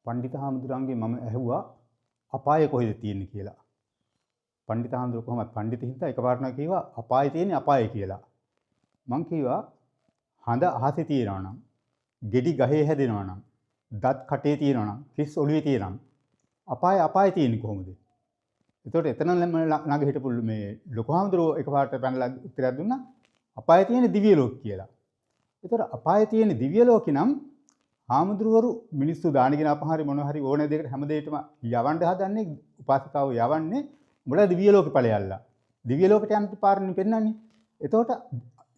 පණ්ඩිත හාමුදුරන්ගේ මම ඇහුවා අපාය කොහෙද තියෙන්නේ කියලා. පණ්ඩිත හාමුදුර කොහොමද පණ්ඩිත හින්දා එකපාරටම කිව්වා අපාය තියෙන්නේ අපාය කියලා. මං කිව්වා හඳ අහසේ තියෙනවා නම්, ගෙඩි ගහේ හැදෙනවා නම්, දත් කටේ තියෙනවා නම්, කිස් ඔළුවේ තියෙනවා නම් අපාය තියෙන්නේ කොහොමද? එතකොට එතන ළඟ හිටපු මේ ලොකු හාමුදුරුවෝ එකපාරට පැනලා උත්තරයක් දුන්නා අපාය තියෙන්නේ දිව්‍ය ලෝක කියලා. එතකොට අපාය තියෙන්නේ දිව්‍ය ලෝකේ නම් හාමුදුරුවරු මිනිස්සු දානගෙන අපහාරි මොනවා හරි ඕන දෙයකට හැම දෙයකටම යවන්න හදන්නේ උපාසිකාව යවන්නේ උඹලා දිව්‍ය ලෝකේ ඵලයල්ලා. දිව්‍ය ලෝකයට යන්න පාරනේ පෙන්නන්නේ. එතකොට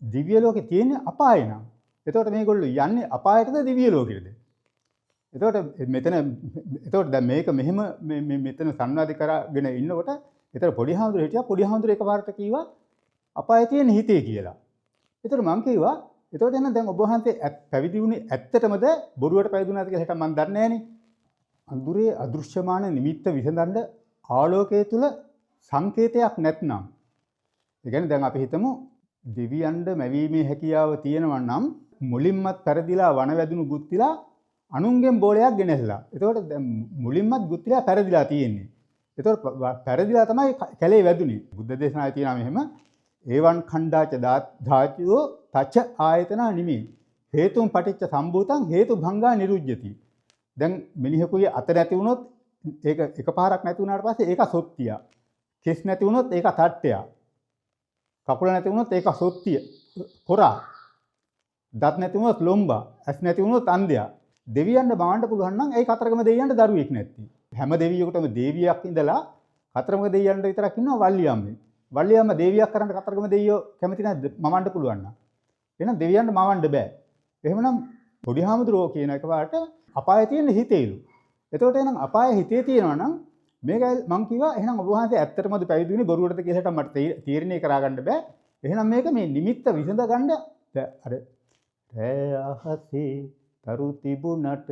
දිව්‍ය ලෝකේ තියෙන්නේ අපාය නම්. එතකොට මේගොල්ලෝ යන්නේ අපායටද දිව්‍ය ලෝකෙටද? එතකොට දැන් මේක මෙහෙම මෙතන සංවාද කරගෙන ඉන්නකොට එතන පොඩි හාමුදුරුවෝ හිටියා. පොඩි හාමුදුරුවෝ එකපාරට කිව්වා අපාය තියෙන්නේ හිතේ කියලා. එතකොට මං කිව්වා එතකොට එහෙනම් දැන් ඔබ වහන්සේ පැවිදි වුණේ ඇත්තටමද බොරුවට පැවිදුණාද කියලා හිතා මම දන්නේ නැහනේ. අඳුරේ අදෘශ්‍යමාන නිමිත්ත විසඳන්න ආලෝකයේ තුල සංකේතයක් නැත්නම්. ඒ කියන්නේ දැන් අපි හිතමු දෙවියන්ට මැවීමේ හැකියාව තියෙනවා නම් මුලින්මත් පෙරදිලා වන වැදුණු ගුත්තිලා අනුන්ගෙන් බෝලයක් ගෙනහැලා. එතකොට දැන් මුලින්මත් ගුත්තිලා පෙරදිලා තියෙන්නේ. එතකොට පෙරදිලා තමයි කැලේ වැදුනේ. බුද්ධ දේශනාවේ තියෙනවා මෙහෙම ඒවන් ඛණ්ඩාච ධාතුෝ තච ආයතන නිමේ හේතුම් පටිච්ච සම්භූතං හේතු භංගා නිරුජ්ජති. දැන් මිනිහෙකුගේ අත නැති වුණොත් ඒක එකපාරක් නැති වුණාට පස්සේ ඒක සොත්තිය. කෙස් නැති වුණොත් ඒක තට්ටය. කකුල නැති වුණොත් ඒක සොත්තිය. හොරා. දත් නැති වුණොත් ලොම්බා. ඇස් නැති වුණොත් අන්ධයා. දෙවියන්ට බවන්න පුළුවන් නම් ඒ කතරගම දෙවියන්ට දරුවෙක් නැති. හැම දෙවියෙකුටම දේවියක් ඉඳලා කතරගම දෙවියන්ට විතරක් ඉන්නවා වල්ලියම්මේ. වල්ලියම්ම දේවියක් කරන්න කතරගම දෙවියෝ කැමති නැද්ද මවන්න පුළුවන් නම්? එහෙනම් දෙවියන්ට මවන්න බෑ. එහෙමනම් පොඩි හාමුදුරුවෝ කියන එකපාරට අපාය තියෙන හිතේලු. එතකොට එහෙනම් අපාය හිතේ තියෙනවා නම් මේක මං කිව්වා එහෙනම් ඔබ වහන්සේ ඇත්තටමද පැවිදි වුණේ බොරුවටද කියලා මට තීරණය කරගන්න බෑ. එහෙනම් මේක මේ නිමිත්ත විසඳ ගන්න අර රෑ අහසේ තරු තිබුණට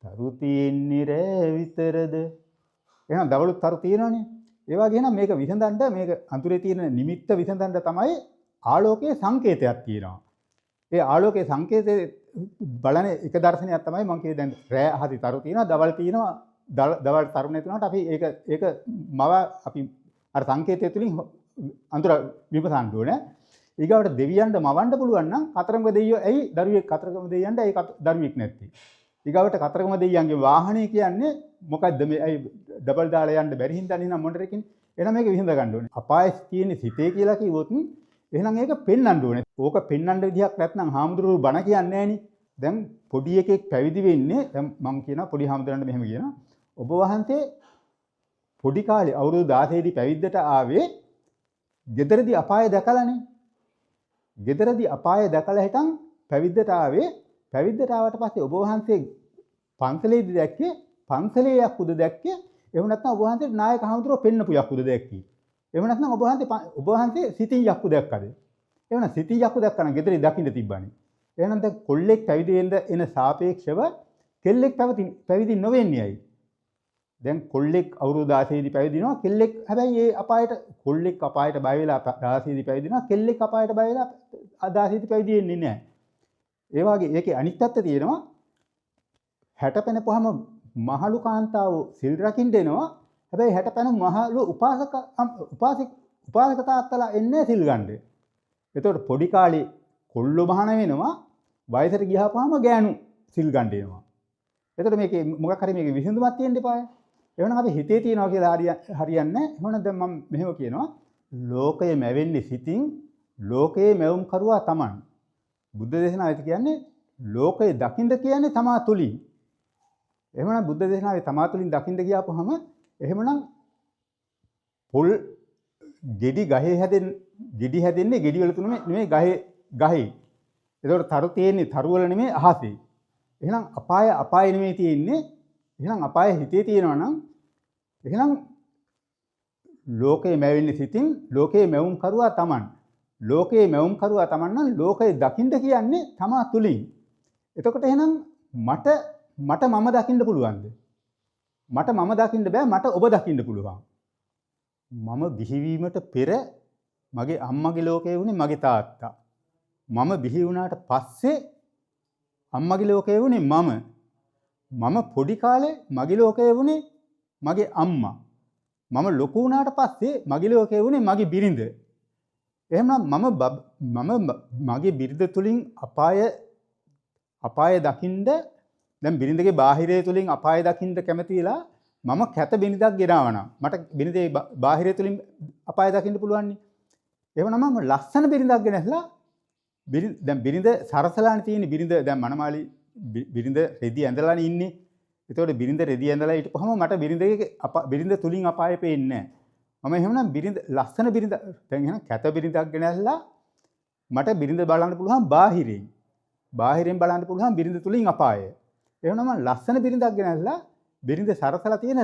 තරු තියෙන්නේ රෑ විතරද? එහෙනම් දවලුත් තරු තියෙනවනේ. ඒ වගේ එහෙනම් මේක විසඳන්න මේක අඳුරේ තියෙන නිමිත්ත විසඳන්න තමයි ආලෝකයේ සංකේතයක් තියෙනවා. ඒ ආලෝකයේ සංකේතේ බලන එක දර්ශනයක් තමයි මම කියේ දැන් රෑ අහදී තරු තියෙනවා දවල් තියෙනවා දවල් තරු නැතුනට අපි ඒක මව අපි අර සංකේතය තුලින් අඳුර විමසන්න ඕනේ. ඊගාවට දෙවියන්ට මවන්න පුළුවන් නම් කතරගම දෙවියෝ ඇයි දරුවෙක් කතරගම දෙවියන්ට ඇයි දරුවෙක් නැත්තේ? ඊගාවට කතරගම දෙවියන්ගේ වාහනේ කියන්නේ මොකද්ද මේ ඇයි ඩබල් දාලා යන්න බැරි හින්දා නේද මොණ්ඩරකින්? එහෙනම් මේක විසඳ ගන්න ඕනේ. අපාය තියෙන්නේ සිතේ කියලා කිව්වොත් එහෙනම් ඒක පෙන්වන්න ඕනේ. ඕක පෙන්වන්න විදිහක් නැත්නම් හාමුදුරුවෝ බණ කියන්නේ නැහෙනි. දැන් පොඩි එකෙක් පැවිදි වෙන්නේ දැන් මම කියනවා පොඩි හාමුදුරන්ට මෙහෙම කියනවා. ඔබ වහන්සේ පොඩි කාලේ අවුරුදු 16 දී පැවිද්දට ආවේ ගෙදරදී අපාය දැකලානේ. ගෙදරදී අපාය දැකලා හිටන් පැවිද්දට ආවේ. පැවිද්දට ආවට පස්සේ ඔබ වහන්සේ පන්සලේදී දැක්කේ පන්සලේ යක්කුද දැක්කේ? එහෙම නැත්නම් ඔබ වහන්සේ නායක හාමුදුරුවෝ පෙන්නපු යක්කුද දැක්කේ? එහෙම නැත්නම් ඔබ වහන්සේ සිතින් යක්කු දැක්කද? එහෙනම් සිතින් යක්කු දැක්කනම් ගෙදරේ දකින්න තිබ්බනේ. එහෙනම් දැන් කොල්ලෙක් පැවිදි වෙන්න එන සාපේක්ෂව කෙල්ලෙක් පැවිදි නොවෙන්නේ ඇයි? දැන් කොල්ලෙක් අවුරුදු 16 දී පැවිදිනවා කෙල්ලෙක් හැබැයි ඒ අපායට කොල්ලෙක් අපායට බය වෙලා 16 දී පැවිදිනවා කෙල්ලෙක් අපායට බය වෙලා 16 දී පැවිදි වෙන්නේ නැහැ. ඒ වගේ ඒකේ අනිත් පැත්ත තියෙනවා 60 පැනපුවාම මහලු කාන්තාව සිල් රකින්න එනවා. හැබැයි 60 පැන මහලු උපාසක තාත්තලා එන්නේ සිල් ගන්න. එතකොට පොඩි කාලේ කොල්ලෝ මහාන වෙනවා වයසට ගියාපුවාම ගෑනු සිල් ගන්න එනවා. එතකොට මේකේ මොකක් හරි මේකේ විසඳුමක් තියෙන්න එපාය. එහෙනම් අපි හිතේ තියනවා කියලා හරියන්නේ නැහැ. එහෙනම් දැන් මම මෙහෙම කියනවා ලෝකය මැවෙන්නේ සිතින් ලෝකයේ මැවුම් කරුවා Taman. බුද්ධ දේශනාවේ කියන්නේ ලෝකය දකින්න කියන්නේ තමා තුලින්. එහෙමනම් බුද්ධ දේශනාවේ තමා තුලින් දකින්න ගියාපුවම එහෙමනම් පොල් ගෙඩි හැදෙන්නේ ගෙඩි වල තුන නෙමෙයි ගහේ. ඒතකොට තරු තියෙන්නේ තරු වල නෙමෙයි අහසේ. එහෙනම් අපාය නෙමෙයි තියෙන්නේ. එහෙනම් අපාය හිතේ තියෙනවා නම් එහෙනම් ලෝකේ මැවෙන්නේ සිතින් ලෝකේ මැවුම් කරුවා Taman. ලෝකේ මැවුම් කරුවා Taman නම් ලෝකය දකින්න කියන්නේ තමා තුලින්. එතකොට එහෙනම් මට මම දකින්න පුළුවන්ද? මට මම දකින්න බෑ මට ඔබ දකින්න පුළුවන්. මම බිහිවීමට පෙර මගේ අම්මගේ ලෝකයේ වුණේ මගේ තාත්තා. මම බිහි වුණාට පස්සේ අම්මගේ ලෝකයේ වුණේ මම. මම පොඩි කාලේ මගේ ලෝකයේ වුණේ මගේ අම්මා. මම ලොකු වුණාට පස්සේ මගේ ලෝකයේ වුණේ මගේ බිරිඳ. එහෙනම් මම මගේ බිරිඳ තුලින් අපාය දකින්න දැන් බිරිඳගේ බාහිරය තුලින් අපාය දකින්න කැමති වෙලා මම කැත බිරිඳක් ගෙනාවනම් මට බිරිඳේ බාහිරය තුලින් අපාය දකින්න පුළුවන් නේ. එහෙනම් මම ලස්සන බිරිඳක් ගෙනහැලා දැන් බිරිඳ සරසලානේ තියෙන්නේ බිරිඳ දැන් මනමාලි බිරිඳ රෙදි ඇඳලානේ ඉන්නේ. ඒතකොට බිරිඳ රෙදි ඇඳලා හිටපුවම මට බිරිඳ තුලින් අපාය පේන්නේ නැහැ. මම එහෙනම් බිරිඳ ලස්සන බිරිඳ දැන් එහෙනම් කැත බිරිඳක් ගෙනහැලා මට බිරිඳ බලන්න පුළුවන් බාහිරින්. බාහිරින් බලන්න පුළුවන් බිරිඳ තුලින් අපාය. එහෙනම් මම ලස්සන බිරිඳක් ගෙනහැලා බිරිඳ සරසලා තියෙන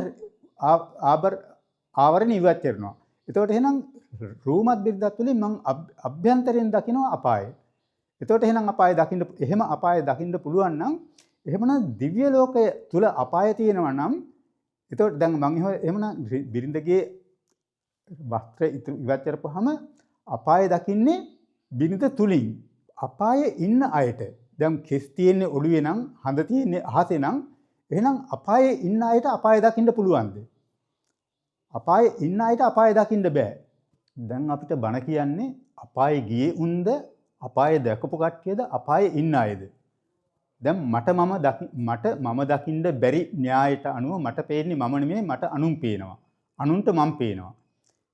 ආවරණ ඉවත් කරනවා. එතකොට එහෙනම් රූමත් බිරිඳක් තුලින් මම අභ්‍යන්තරයෙන් දකිනවා අපාය. එතකොට එහෙනම් අපාය දකින්න පුළුවන් නම් එහෙමනම් දිව්‍ය ලෝකය තුල අපාය තියෙනවා නම් එතකොට දැන් මම එහෙමනම් බිරිඳගේ වස්ත්‍ර ඉවත් කරපුවාම අපාය දකින්නේ බිරිඳ තුලින්. අපායේ ඉන්න අයට දැන් කෙස් තියෙන්නේ ඔළුවේ නම් හඳ තියෙන්නේ අහසේ නම් එහෙනම් අපායේ ඉන්න අයට අපාය දකින්න පුළුවන්ද? අපායේ ඉන්න අයට අපාය දකින්න බෑ. දැන් අපිට බණ කියන්නේ අපායේ ගියේ උන්ද අපායේ දැකපු කට්ටියද අපායේ ඉන්න අයද? දැන් මම දකින්න බැරි න්‍යායට අනුව මට පේන්නේ මම නෙමෙයි මට අනුන් පේනවා. අනුන්ට මම පේනවා.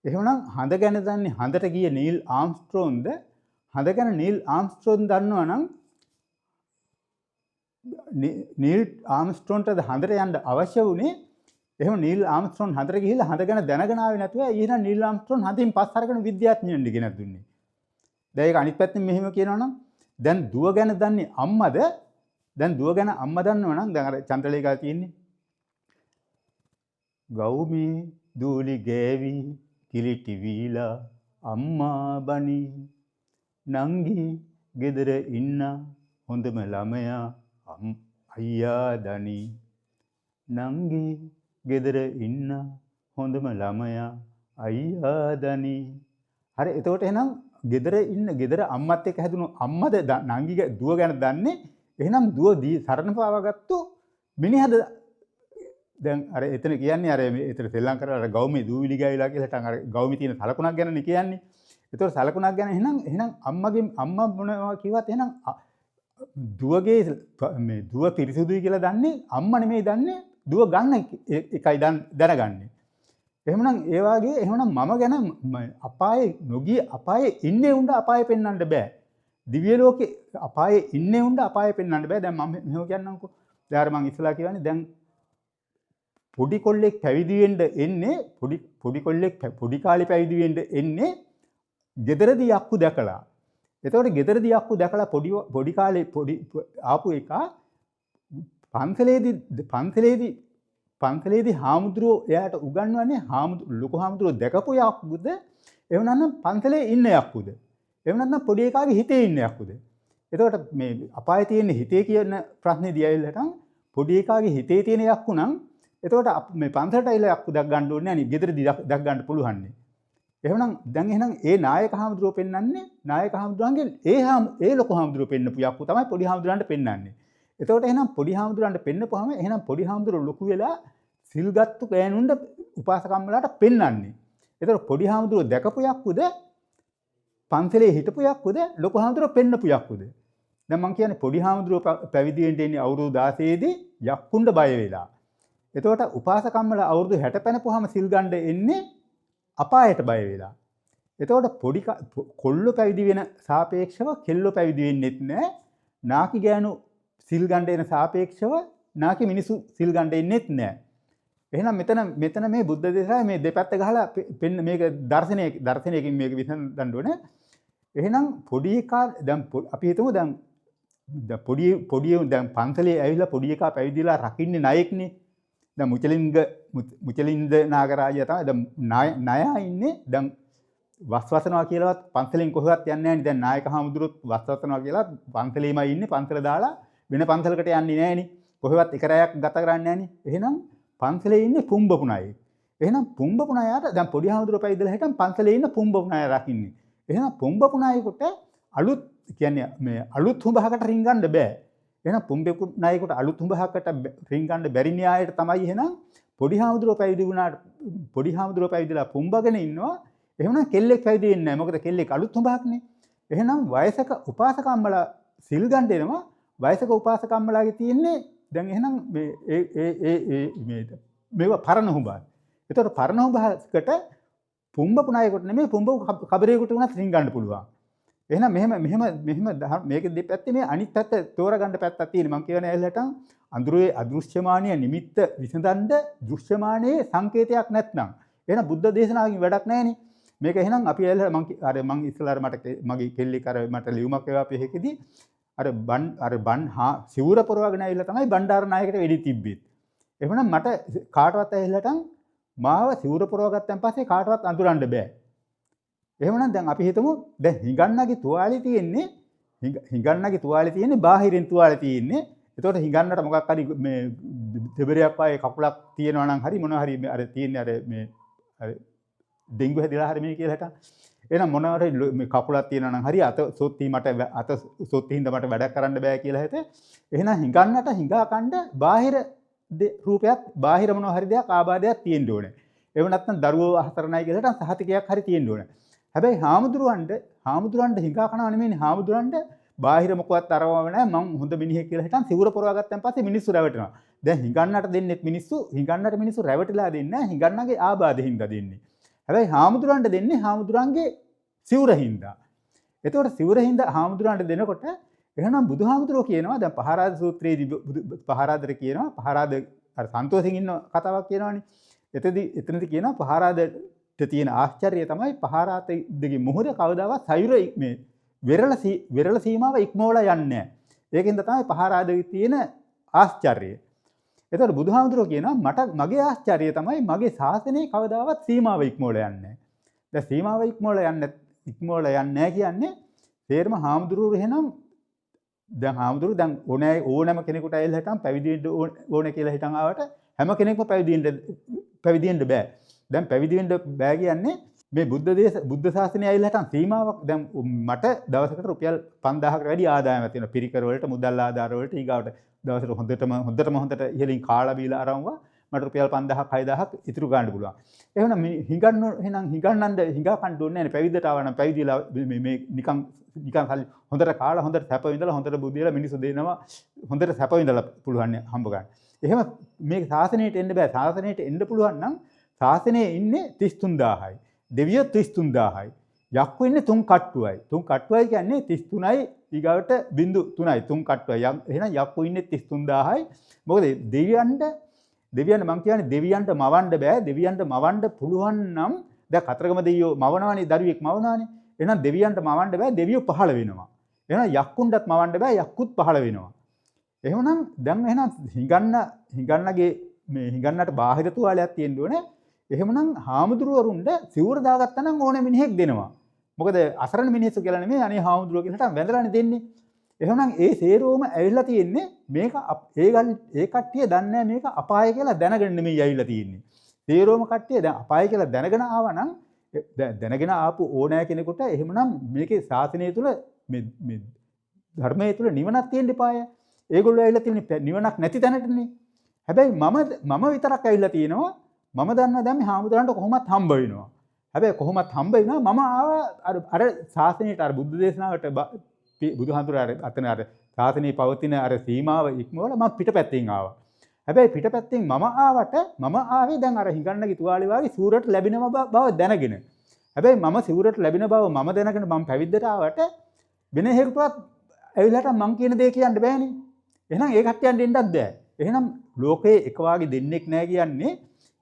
එහෙනම් හඳ ගැන දන්නේ හඳට ගිය නීල් ආම්ස්ට්‍රෝන්ද හඳ ගැන නීල් ආම්ස්ට්‍රෝන් දන්නවා නම් නීල් ආම්ස්ට්‍රෝන්ට හඳට යන්න අවශ්‍ය වුණේ එහෙනම් නීල් ආම්ස්ට්‍රෝන් හඳට ගිහිල්ලා හඳ ගැන දැනගෙන ආවේ නැතුව ඊළඟ නීල් ආම්ස්ට්‍රෝන් හඳින් පස් අරගෙන විද්‍යාඥයන්ට ගෙනත් දුන්නේ. දැන් ඒක අනිත් පැත්තෙන් මෙහෙම කියනවා නම් දැන් දුව ගැන දන්නේ අම්මද? දැන් දුව ගැන අම්මා දන්නවා නම් දැන් අර චන්ද්‍රලේඛා තියෙන්නේ. ගෞමී දූලි ගෑවි කිලිටි වීලා අම්මා බනි නංගි ගෙදර ඉන්න හොඳම ළමයා අයියා දනි නංගි ගෙදර ඉන්න හොඳම ළමයා අයියා දනි. හරි එතකොට එහෙනම් ගෙදර අම්මත් එක්ක හැදුණු අම්මද නංගිගේ දුව ගැන දන්නේ එහෙනම් දුව සරණ පාවාගත්තු මිනිහද දැන් අර එතන කියන්නේ අර එතන සෙල්ලම් කරලා අර ගෞමේ දූවිලි ගෑවිලා කියලා අර ගෞමේ තියෙන සලකුණක් ගැනනේ කියන්නේ. ඒතකොට සලකුණක් ගැන එහෙනම් අම්මා මොනවා කිව්වත් එහෙනම් දුවගේ මේ දුව පිරිසුදුයි කියලා දන්නේ අම්මා නෙමෙයි දන්නේ දුව ගන්න එකයි දැනගන්නේ. එහෙමනම් ඒ වාගේ එහෙමනම් මම ගැන අපායේ නොගිය අපායේ ඉන්නේ උන්ට අපායේ පෙන්වන්න බෑ. දිව්‍ය ලෝකේ අපායේ ඉන්නේ උන්ට අපායේ පෙන්වන්න බෑ. දැන් මම මෙහෙම කියන්නම්කෝ. දැන් මම ඉස්සලා කියවනේ දැන් පොඩි කොල්ලෙක් පැවිදි වෙන්න එන්නේ පොඩි කොල්ලෙක් පොඩි කාලේ පැවිදි වෙන්න එන්නේ ගෙදරදී යක්කු දැකලා. එතකොට ගෙදරදී යක්කු දැකලා පොඩි කාලේ ආපු එක පන්සලේදී හාමුදුරුවෝ එයාට උගන්වන්නේ ලොකු හාමුදුරුවෝ දැකපු යක්කුද එහෙම නැත්නම් පන්සලේ ඉන්න යක්කුද එහෙම නැත්නම් පොඩි එකාගේ හිතේ ඉන්න යක්කුද? එතකොට මේ අපායේ තියෙන හිතේ කියන ප්‍රශ්නේ දියවිල්ලටම පොඩි එකාගේ හිතේ තියෙන යක්කු නම් එතකොට මේ පන්සලට ඇවිල්ලා යක්කු දැක් ගන්න ඕනේ නැහැ නේ ගෙදරදී දැක් ගන්න පුළුවන් නේ. එහෙනම් දැන් ඒ නායක හාමුදුරුවෝ පෙන්වන්නේ නායක හාමුදුරුවන්ගෙන් ඒ ලොකු හාමුදුරුවෝ පෙන්නපු යක්කු තමයි පොඩි හාමුදුරුවන්ට පෙන්වන්නේ. එතකොට එහෙනම් පොඩි හාමුදුරුවන්ට පෙන්නපුවාම එහෙනම් පොඩි හාමුදුරුවෝ ලොකු වෙලා සිල්ගත්තු ගෑනුන්ට උපාසකම්මලාට පෙන්වන්නේ. එතකොට පොඩි හාමුදුරුවෝ දැකපු යක්කුද පන්සලේ හිටපු යක්කුද ලොකු හාමුදුරුවෝ පෙන්නපු යක්කුද? දැන් මම කියන්නේ පොඩි හාමුදුරුවෝ පැවිදි වෙන්න ඉන්නේ අවුරුදු 16 දී යක්කුන්ට බය වෙලා. එතකොට උපාසකම්මලා අවුරුදු 60 පැනපුවාම සිල් ගන්න එන්නේ අපායට බය වෙලා. එතකොට පොඩි කොල්ලෝ පැවිදි වෙන සාපේක්ෂව කෙල්ලෝ පැවිදි වෙන්නෙත් නැහැ. නාකි ගෑනු සිල් ගන්න එන සාපේක්ෂව නාකි මිනිසු සිල් ගන්න එන්නෙත් නැහැ. එහෙනම් මෙතන මේ බුද්ධ දේශනාවේ මේ දෙපැත්ත ගහලා මේක දර්ශනයකින් මේක විසඳන්න ඕනේ. එහෙනම් පොඩි එකා දැන් අපි හිතමු දැන් පොඩි දැන් පන්සලේ ඇවිල්ලා පොඩි එකා පැවිදිලා රකින්නේ ණයෙක්නේ. දැන් මුචලින්ද නාගරාජයා තමයි දැන් ණයා ඉන්නේ දැන් වස්වසනවා කියලාවත් පන්සලෙන් කොහෙවත් යන්නේ නැහැ නේ. දැන් නායක හාමුදුරුවෝ වස්වසනවා කියලා පන්සලේමයි ඉන්නේ. පන්සල දාලා වෙන පන්සලකට යන්නේ නැහැ නේ. කොහෙවත් එක රැයක් ගත කරන්නේ නැහැ නේ. එහෙනම් පන්සලේ ඉන්නේ පුම්බපු ණයෙක්. එහෙනම් පුම්බපු ණයාට දැන් පොඩි හාමුදුරුවෝ පැවිදිලා හිටන් පන්සලේ ඉන්න පුම්බපු ණයා රකින්නේ. එහෙනම් පුම්බපු ණයෙකුට අලුත් කියන්නේ මේ අලුත් හුඹහකට රින්ගන්න බෑ. එහෙනම් පුම්බෙකුට ණයෙකුට අලුත් හුඹහකට රින් ගන්න බැරි න්‍යායයට තමයි එහෙනම් පොඩි හාමුදුරුවෝ පැවිදි වුණාට පොඩි හාමුදුරුවෝ පැවිදිලා පුම්බගෙන ඉන්නවා. එහෙනම් කෙල්ලෙක් පැවිදි වෙන්නේ නැහැ. මොකද කෙල්ලෙක් අලුත් හුඹහක්නේ. එහෙනම් වයසක උපාසකම්මලා සිල් ගන්න දෙනවා. වයසක උපාසකම්මලාගේ තියෙන්නේ දැන් එහෙනම් මේවා පරණ හුඹා. ඒතකොට පරණ හුඹහකට පුම්බපු ණයෙකුට නෙමෙයි පුම්බපු කබරේකට උනත් රින් ගන්න පුළුවන්. එහෙනම් මෙහෙම මේක දෙපැත්තේ මේ අනිත් පැත්ත තෝරගන්න පැත්තක් තියෙනවා. මම කියන ඇල්ලටන් අඳුරේ අදෘශ්‍යමානීය නිමිත්ත විසඳන්න දෘශ්‍යමානයේ සංකේතයක් නැත්නම් එහෙනම් බුද්ධ දේශනාවකින් වැඩක් නැහැනේ. මේක එහෙනම් අපි මම ඉස්සලාර මගේ කෙල්ලෙක් මට ලියුමක් ඒවා පෙහෙකදී සිවුර පොරවගෙන ඇවිල්ලා තමයි බණ්ඩාර නායකට වෙඩි තිබ්බෙත්. එහෙනම් මට කාටවත් ඇවිල්ලාටන් මාව සිවුර පොරවගත්තන් පස්සේ කාටවත් අඳුරන්න බෑ. එහෙමනම් දැන් අපි හිතමු දැන් හිඟන්නගේ තුවාලේ තියෙන්නේ බාහිරින් තුවාලේ තියෙන්නේ. එතකොට හිඟන්නට මොකක් හරි මේ දෙබරයක් වගේ කකුලක් තියෙනවා නම් හරි මොනවා හරි අර තියෙන්නේ අර ඩෙන්ගු හැදිලා හරි මේ කියලා හිටන්. එහෙනම් මොනවා හරි මේ කකුලක් තියෙනවා නම් හරි අත සොත්ති හින්දා මට වැඩක් කරන්න බෑ කියලා හිතේ. එහෙනම් හිඟන්නට හිඟා කණ්ඩ බාහිර රූපයක් බාහිර මොනවා හරි දෙයක් ආබාධයක් තියෙන්න ඕනේ. එහෙම නැත්නම් දරුවෝ හතරණයි කියලා හිටන් සහතිකයක් හරි තියෙන්න ඕනේ. හැබැයි හාමුදුරන්ට හිඟා කනවා නෙමෙයි හාමුදුරන්ට බාහිර මොකවත් අරවම නැහැ මං හොඳ මිනිහෙක් කියලා හිටන් සිවුර පොරවා ගත්තන් පස්සේ මිනිස්සු රැවටෙනවා. දැන් හිඟන්නට දෙන්නෙත් හිඟන්නට මිනිස්සු රැවටිලා දෙන්නේ නැහැ හිඟන්නගේ ආබාධෙ හින්දා දෙන්නේ. හැබැයි හාමුදුරන්ට දෙන්නේ හාමුදුරන්ගේ සිවුර හින්දා. එතකොට සිවුර හින්දා හාමුදුරන්ට දෙනකොට එහෙනම් බුදුහාමුදුරුවෝ කියනවා දැන් පහරාද සූත්‍රයේදී පහරාදට කියනවා පහරාද අර සන්තෝෂෙන් ඉන්න කතාවක් කියනවනේ. එතනදී කියනවා පහරාදට තියෙන ආශ්චර්යය තමයි පහරාදගේ මොහොත කවදාවත් සයුර මේ වෙරළ සීමාව ඉක්මවලා යන්නේ නැහැ. ඒකෙන්ද තමයි පහරාදගේ තියෙන ආශ්චර්යය. එතකොට බුදුහාමුදුරුවෝ කියනවා මගේ ආශ්චර්යය තමයි මගේ ශාසනයේ කවදාවත් සීමාව ඉක්මවලා යන්නේ නැහැ. දැන් සීමාව ඉක්මවලා යන්නේ නැහැ කියන්නේ තේරම හාමුදුරුවෝ එහෙනම් දැන් හාමුදුරුවෝ දැන් ඕනෑම කෙනෙකුට ඇවිල්ලා හිටන් පැවිදි වෙන්න ඕනේ කියලා හිටන් ආවට හැම කෙනෙක්ම පැවිදි වෙන්න බෑ. දැන් පැවිදි වෙන්න බෑ කියන්නේ මේ බුද්ධ ශාසනය ඇවිල්ලා හිටන් සීමාවක් දැන් මට දවසකට රුපියල් 5000කට වැඩි ආදායමක් තියෙනවා. පිරිකර වලට මුදල් ආධාර වලට ඊගාවට දවසට හොඳට ඉහළින් කාලා බීලා අරන්වා මට රුපියල් 5000ක් 6000ක් ඉතුරු ගන්න පුළුවන්. එහෙනම් හිඟන්නන්ද හිඟා කන්න ඕනේ නැහැ. පැවිද්දට ආව නම් පැවිදිලා මේ නිකන් සල්ලි හොඳට කාලා හොඳට සැප විඳලා හොඳට බුද්ධියලා මිනිස්සු දෙනවා හොඳට සැප විඳලා පුළුවන් හම්බ ගන්න. එහෙම මේ ශාසනයට එන්න බෑ. ශාසනයට එන්න පුළුවන් නම් ශාසනයේ ඉන්නේ 33000යි. දෙවියෝ 33000යි. යක්කු ඉන්නේ 3 කට්ටුවයි. 3 කට්ටුවයි කියන්නේ 33යි ඊගාවට 0.3යි 3 කට්ටුවයි. එහෙනම් යක්කු ඉන්නේ 33000යි. මොකද දෙවියන්ට මං කියන්නේ දෙවියන්ට මවන්න බෑ. දෙවියන්ට මවන්න පුළුවන් නම් දැන් කතරගම දෙවියෝ මවනවානේ දරුවෙක් මවනවානේ. එහෙනම් දෙවියන්ට මවන්න බෑ. දෙවියෝ පහළ වෙනවා. එහෙනම් යක්කුන්ටත් මවන්න බෑ. යක්කුත් පහළ වෙනවා. එහෙනම් දැන් එහෙනම් හිඟන්නගේ මේ හිඟන්නට බාහිර තුවාලයක් තියෙන්න ඕනේ. එහෙමනම් හාමුදුරුවරුන්ට සිවුර දාගත්තා නම් ඕනේ මිනිහෙක් දෙනවා. මොකද අසරණ මිනිස්සු කියලා නෙමෙයි අනේ හාමුදුරුවෝ කියලා හිටන් වැඳලානේ දෙන්නේ. එහෙනම් ඒ සේරෝම ඇවිල්ලා තියෙන්නේ මේක ඒ කට්ටිය දන්නේ මේක අපාය කියලා දැනගෙන නෙමෙයි ඇවිල්ලා තියෙන්නේ. සේරෝම කට්ටිය දැන් අපාය කියලා දැනගෙන ආවා නම් දැනගෙන ආපු ඕනෑ කෙනෙකුට එහෙමනම් මේකේ ශාසනය තුල මේ ධර්මයේ තුල නිවනක් තියෙන්න එපාය. ඒගොල්ලෝ ඇවිල්ලා තියෙන්නේ නිවනක් නැති තැනටනේ. හැබැයි මම විතරක් ඇවිල්ලා තියෙනවා. මම දන්නවා දැන් මේ හාමුදුරන්ට කොහොමත් හම්බ වෙනවා. හැබැයි කොහොමත් හම්බ වෙනවා මම ආවා අර ශාසනයට අර බුද්ධ දේශනාවට බුදුහාමුදුර අතන අර ශාසනයේ පවතින අර සීමාව ඉක්මවලා මම පිටපැත්තෙන් ආවා. හැබැයි පිටපැත්තෙන් මම ආවේ දැන් අර හිඟන්නගේ තුවාලේ වාගේ සිවුරට ලැබෙන බව දැනගෙන. හැබැයි මම සිවුරට ලැබෙන බව මම දැනගෙන මම පැවිද්දට ආවට වෙන හේතුවක් ඇවිල්ලාට මං කියන දේ කියන්න බෑනේ. එහෙනම් ඒ කට්ටියන් දෙන්නත් බෑ. එහෙනම් ලෝකේ එක වාගේ දෙන්නෙක් නැහැ කියන්නේ.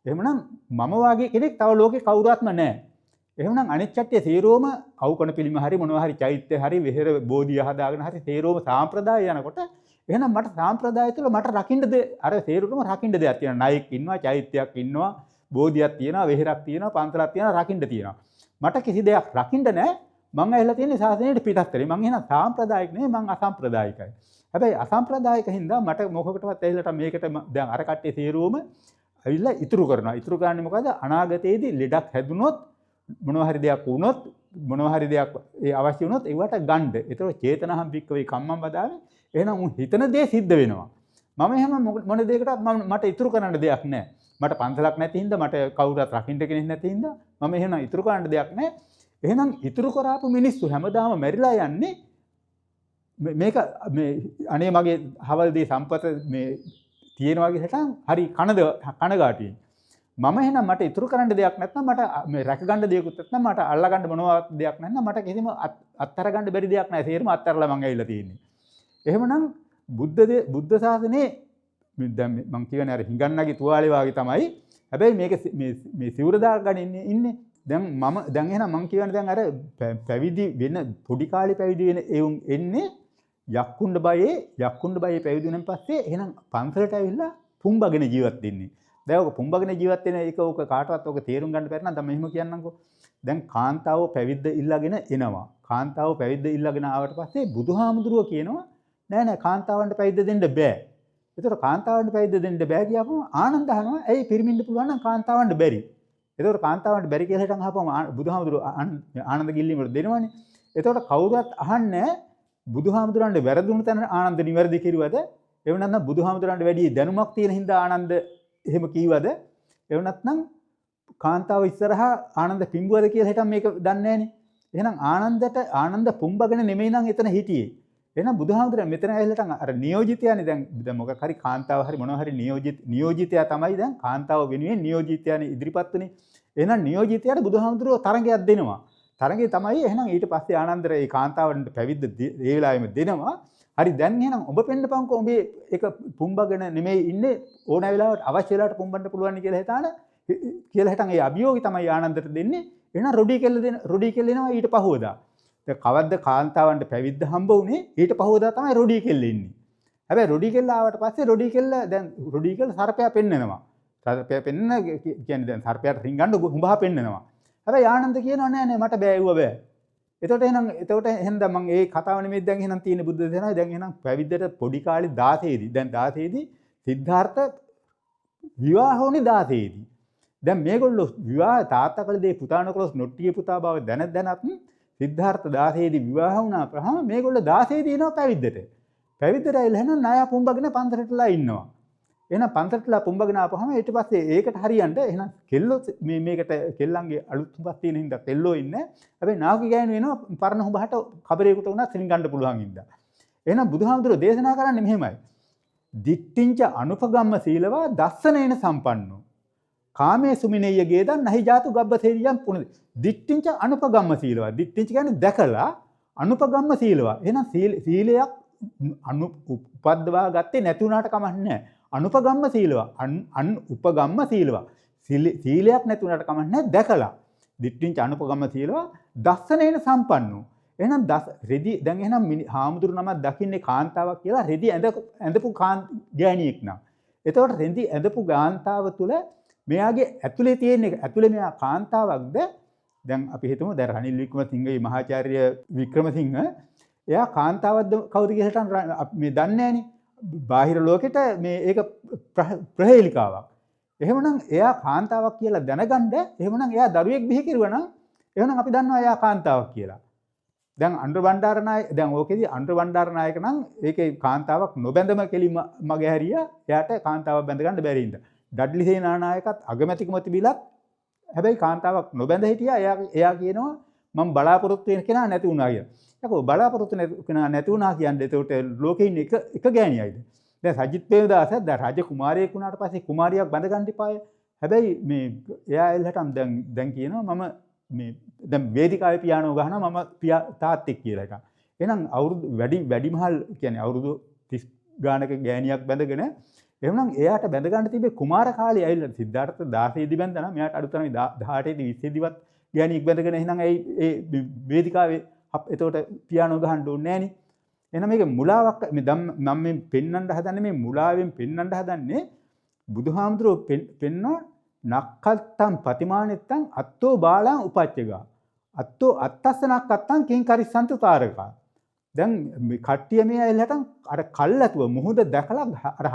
එහෙමනම් මම වාගේ කෙනෙක් තව ලෝකේ කවුරුත්ම නැහැ. එහෙමනම් අනිත් කට්ටිය සේරෝම අවුකණ පිළිම හරි මොනවා හරි චෛත්‍ය හරි විහෙර බෝධිය හදාගෙන හරි සේරෝම සාම්ප්‍රදාය යනකොට එහෙනම් මට සාම්ප්‍රදාය තුළ මට රකින්න අර සේරෝම රකින්න දෙයක් තියෙනවා. නායක ඉන්නවා, චෛත්‍යයක් ඉන්නවා, බෝධියක් තියෙනවා, විහෙරක් තියෙනවා, පන්සලක් තියෙනවා, රකින්න තියෙනවා. මට කිසි දෙයක් රකින්න නැහැ. මං ඇවිල්ලා තියෙන්නේ ශාසනයට පිටස්තරේ. මං එහෙනම් සාම්ප්‍රදායික නෙවෙයි මං අසාම්ප්‍රදායිකයි. හැබැයි අසාම්ප්‍රදායික හින්දා මට මොකකටවත් ඇවිල්ලා මේකට දැන් අර කට්ටිය සේරෝම ඇවිල්ලා ඉතුරු කරනවා. ඉතුරු කරන්නේ මොකද? අනාගතයේදී ලෙඩක් හැදුනොත් මොනවා හරි දෙයක් වුණොත් මොනවා හරි දෙයක් ඒ අවශ්‍ය වුණොත් ඒවට ගන්න. ඒතකොට චේතනහම් වික්කවේ කම්මං වදාවේ. එහෙනම් උන් හිතන දේ සිද්ධ වෙනවා. මම එහෙම මොන දෙයකටත් මට ඉතුරු කරන්න දෙයක් නැහැ. මට පන්සලක් නැති හින්දා මට කවුරුත් රකින්න කෙනෙක් නැති හින්දා මම එහෙනම් ඉතුරු කරන්න දෙයක් නැහැ. එහෙනම් ඉතුරු කරාපු මිනිස්සු හැමදාම මැරිලා යන්නේ මේක මේ අනේ මගේ හවල්දී සම්පත මේ තියෙනවා කියලා හරි කනගාටුයි. මම එහෙනම් මට ඉතුරු කරන්න දෙයක් නැත්නම් මට මේ රැක ගන්න දෙයක්වත් නැත්නම් මට අල්ලා ගන්න මොනවත් දෙයක් නැත්නම් මට කිසිම අත්තර ගන්න බැරි දෙයක් නැහැ. සේරම අත්තරලා මං ඇවිල්ලා තියෙන්නේ. එහෙමනම් බුද්ධ ශාසනයේ දැන් මං කියන්නේ අර හිඟන්නගේ තුවාලේ වාගේ තමයි. හැබැයි මේක මේ සිවුර දාගෙන ඉන්නේ. දැන් එහෙනම් මං කියන්නේ දැන් අර පැවිදි වෙන පොඩි කාලේ පැවිදි වෙන එවුන් එන්නේ යක්කුණ්ඩ බයේ පැවිදි වෙනන් පස්සේ එහෙනම් පන්සලට ඇවිල්ලා පුම්බගෙන ජීවත් වෙන්නේ. දැන් ඔක පුම්බගෙන ජීවත් වෙන එක ඔක කාටවත් ඔක තේරුම් ගන්න බැරි නම් දැන් මෙහෙම කියන්නම්කෝ. දැන් කාන්තාව පැවිද්ද ඉල්ලගෙන එනවා. කාන්තාව පැවිද්ද ඉල්ලගෙන ආවට පස්සේ බුදුහාමුදුරුවෝ කියනවා නෑ කාන්තාවන්ට පැවිද්ද දෙන්න බෑ. ඒතකොට කාන්තාවන්ට පැවිද්ද දෙන්න බෑ කියපුවම ආනන්ද අහනවා ඇයි පිරිමින්ට පුළුවන් නම් කාන්තාවන්ට බැරි. ඒතකොට කාන්තාවන්ට බැරි කියලා හිටන් අහපුවම බුදුහාමුදුරුවෝ ආනන්ද ගිල්ලීමට දෙනවනේ. ඒතකොට කවුරුත් අහන්නේ බුදුහාමුදුරන්ට වැරදුණු තැන ආනන්ද නිවැරදි කිරුවද? එව නැත්නම් බුදුහාමුදුරන්ට වැඩි දැනුමක් තියෙන හින්දා ආනන්ද එහෙම කීවද? එව නැත්නම් කාන්තාව ඉස්සරහා ආනන්ද පිඹුවද කියලා හිටන් මේක දන්නේ නැහනේ. එහෙනම් ආනන්ද පුම්බගෙන නෙමෙයි නම් එතන හිටියේ. එහෙනම් බුදුහාමුදුරන් මෙතන ඇවිල්ලා අර නියෝජිතයානේ දැන් මොකක් හරි කාන්තාව හරි මොනවා හරි නියෝජිතයා තමයි දැන් කාන්තාව වෙනුවෙන් නියෝජිතයානේ ඉදිරිපත් වුනේ. එහෙනම් නියෝජිතයාට බුදුහාමුදුරුවෝ තරංගයක් දෙනවා. තරංගේ තමයි එහෙනම් ඊට පස්සේ ආනන්දර ඒ කාන්තාවන්ට පැවිද්ද ඒ වෙලාවෙම දෙනවා. හරි දැන් එහෙනම් ඔබ පෙන්නපන්කෝ ඔබේ ඒක පුම්බගෙන නෙමෙයි ඉන්නේ ඕන වෙලාවට අවශ්‍ය වෙලාවට පුම්බන්න පුළුවන් කියලා හිතන් ඒ අභියෝගي තමයි ආනන්දට දෙන්නේ. එහෙනම් රොඩි කෙල්ල එනවා ඊට පහුවදා. දැන් කවද්ද කාන්තාවන්ට පැවිද්ද හම්බ වුනේ ඊට පහුවදා තමයි රොඩි කෙල්ල ඉන්නේ. හැබැයි රොඩි කෙල්ල ආවට පස්සේ රොඩි කෙල්ල සර්පයා පෙන්නනවා. සර්පයා පෙන්න කියන්නේ දැන් සර්පයාට රින්ගන්න හුඹා පෙන්නනවා. හැබැයි ආනන්ද කියනවා නෑ මට බෑ. එතකොට එහෙනම් මම ඒ කතාව නෙමෙයි දැන් එහෙනම් තියෙන බුද්ධ දේශනාවේ දැන් එහෙනම් පැවිද්දට පොඩි කාලේ 16 දී සිද්ධාර්ථ විවාහ වුණේ 16 දැන් මේගොල්ලෝ විවාහ තාත්තා කළ දේ පුතා නොකළොත් නොට්ටියේ පුතා බව දැනත් සිද්ධාර්ථ 16 දී විවාහ වුණා ප්‍රහම මේගොල්ලෝ 16 දී එනවා පැවිද්දට. පැවිද්දට ඇවිල්ලා එහෙනම් ණය පුම්බගෙන පන්සලටලා ඉන්නවා. එහෙනම් පන්සලටලා පුම්බගෙන ආපුවම ඊට පස්සේ ඒකට හරියන්න එහෙනම් කෙල්ලෝ මේකට කෙල්ලන්ගේ අලුත් හුඹක් තියෙන හින්දා කෙල්ලෝ ඉන්නේ. හැබැයි නාකි ගෑනු වෙනවා පරණ හුඹහට කබරේකට උනත් සිරින් ගන්න පුළුවන් හින්දා. එහෙනම් බුදුහාමුදුරුවෝ දේශනා කරන්නේ මෙහෙමයි. දිට්ඨිංච අනුපගම්ම සීලවා දස්සනේන සම්පන්නෝ. කාමේ සුමිනෙය්‍ය ගේදන් නහි ජාතු ගබ්බසේරියම් පුනද. දිට්ඨිංච අනුපගම්ම සීලවා. දිට්ඨිංච කියන්නේ දැකලා අනුපගම්ම සීලවා. එහෙනම් සීලයක් උපද්දවා ගත්තේ නැති වුණාට කමක් නැහැ. අනුපගම්ම සීලවා උපගම්ම සීලවා සීලයක් නැති වුණාට කමක් නැහැ දැකලා දිට්ඨිංච අනුපගම්ම සීලවා දස්සනේන සම්පන්නෝ. එහෙනම් රෙදි දැන් එහෙනම් හාමුදුරු නමක් දකින්නේ කාන්තාවක් කියලා රෙදි ඇඳපු ගෑණියෙක් නම්. එතකොට රෙදි ඇඳපු කාන්තාව තුල මෙයාගේ ඇතුලේ තියෙන එක ඇතුලේ මෙයා කාන්තාවක්ද දැන් අපි හිතමු දැන් රනිල් වික්‍රමසිංහගේ මහාචාර්ය වික්‍රමසිංහ එයා කාන්තාවක්ද කවුද කියලා මේ දන්නේ නැහනේ. බාහිර ලෝකෙට මේ ඒක ප්‍රහේලිකාවක්. එහෙමනම් එයා කාන්තාවක් කියලා දැනගන්න එහෙමනම් එයා දරුවෙක් බිහි කිරුවා නම් එහෙනම් අපි දන්නවා එයා කාන්තාවක් කියලා. දැන් අනුර බණ්ඩාරනායක දැන් ඕකේදී අනුර බණ්ඩාරනායක නම් ඒකේ කාන්තාවක් නොබැඳම කෙලිම මගේ හැරියා එයාට කාන්තාවක් බැඳ ගන්න බැරි හින්දා. ඩඩ්ලි සේනානායකත් අගමැතිකම තිබිලත් හැබැයි කාන්තාවක් නොබැඳ හිටියා. එයා කියනවා මම බලාපොරොත්තු වෙන කෙනා නැති වුණා කියලා. යකෝ බලාපොරොත්තු කෙනා නැති වුණා කියන්නේ එතකොට ලෝකේ ඉන්න එක ගෑණියයිද? දැන් සජිත් ප්‍රේමදාස දැන් රජ කුමාරයෙක් වුණාට පස්සේ කුමාරියක් බඳ ගන්න ඉපාය. හැබැයි මේ එයා එල්ලටම දැන් කියනවා මම මේ දැන් වේදිකාවේ පියානෝ ගහනවා මම තාත්තෙක් කියලා එකක්. එහෙනම් අවුරුදු වැඩිමහල් කියන්නේ අවුරුදු 30 ගානක ගෑණියක් බඳගෙන එහෙනම් එයාට බැඳ ගන්න තිබේ කුමාර කාලේ ඇවිල්ලා සිද්ධාර්ථ 16 දී බැඳලා නම් එයාට අඩුතරමේ 18 දී 20 දිවත් ගෑණියෙක් බැඳගෙන එහෙනම් ඒ වේදිකාවේ එතකොට පියානෝ ගහන්න ඕනේ නෑනේ. එහෙනම් මේක මුලාවක් මම මේ පෙන්වන්න හදන්නේ මේ මුලාවෙන් පෙන්වන්න හදන්නේ බුදුහාමුදුරුවෝ පෙන්වන නක්කත්තම් පතිමානෙත්තම් අත්තෝ බාලං උපච්චගා. අත්තෝ අත්තස්ස නක්කත්තම් කිං කරිස්සන්තු තාරකා. දැන් මේ කට්ටිය මේ ඇවිල්ලාට අර කල්ැතුව මුහුද දැකලා අර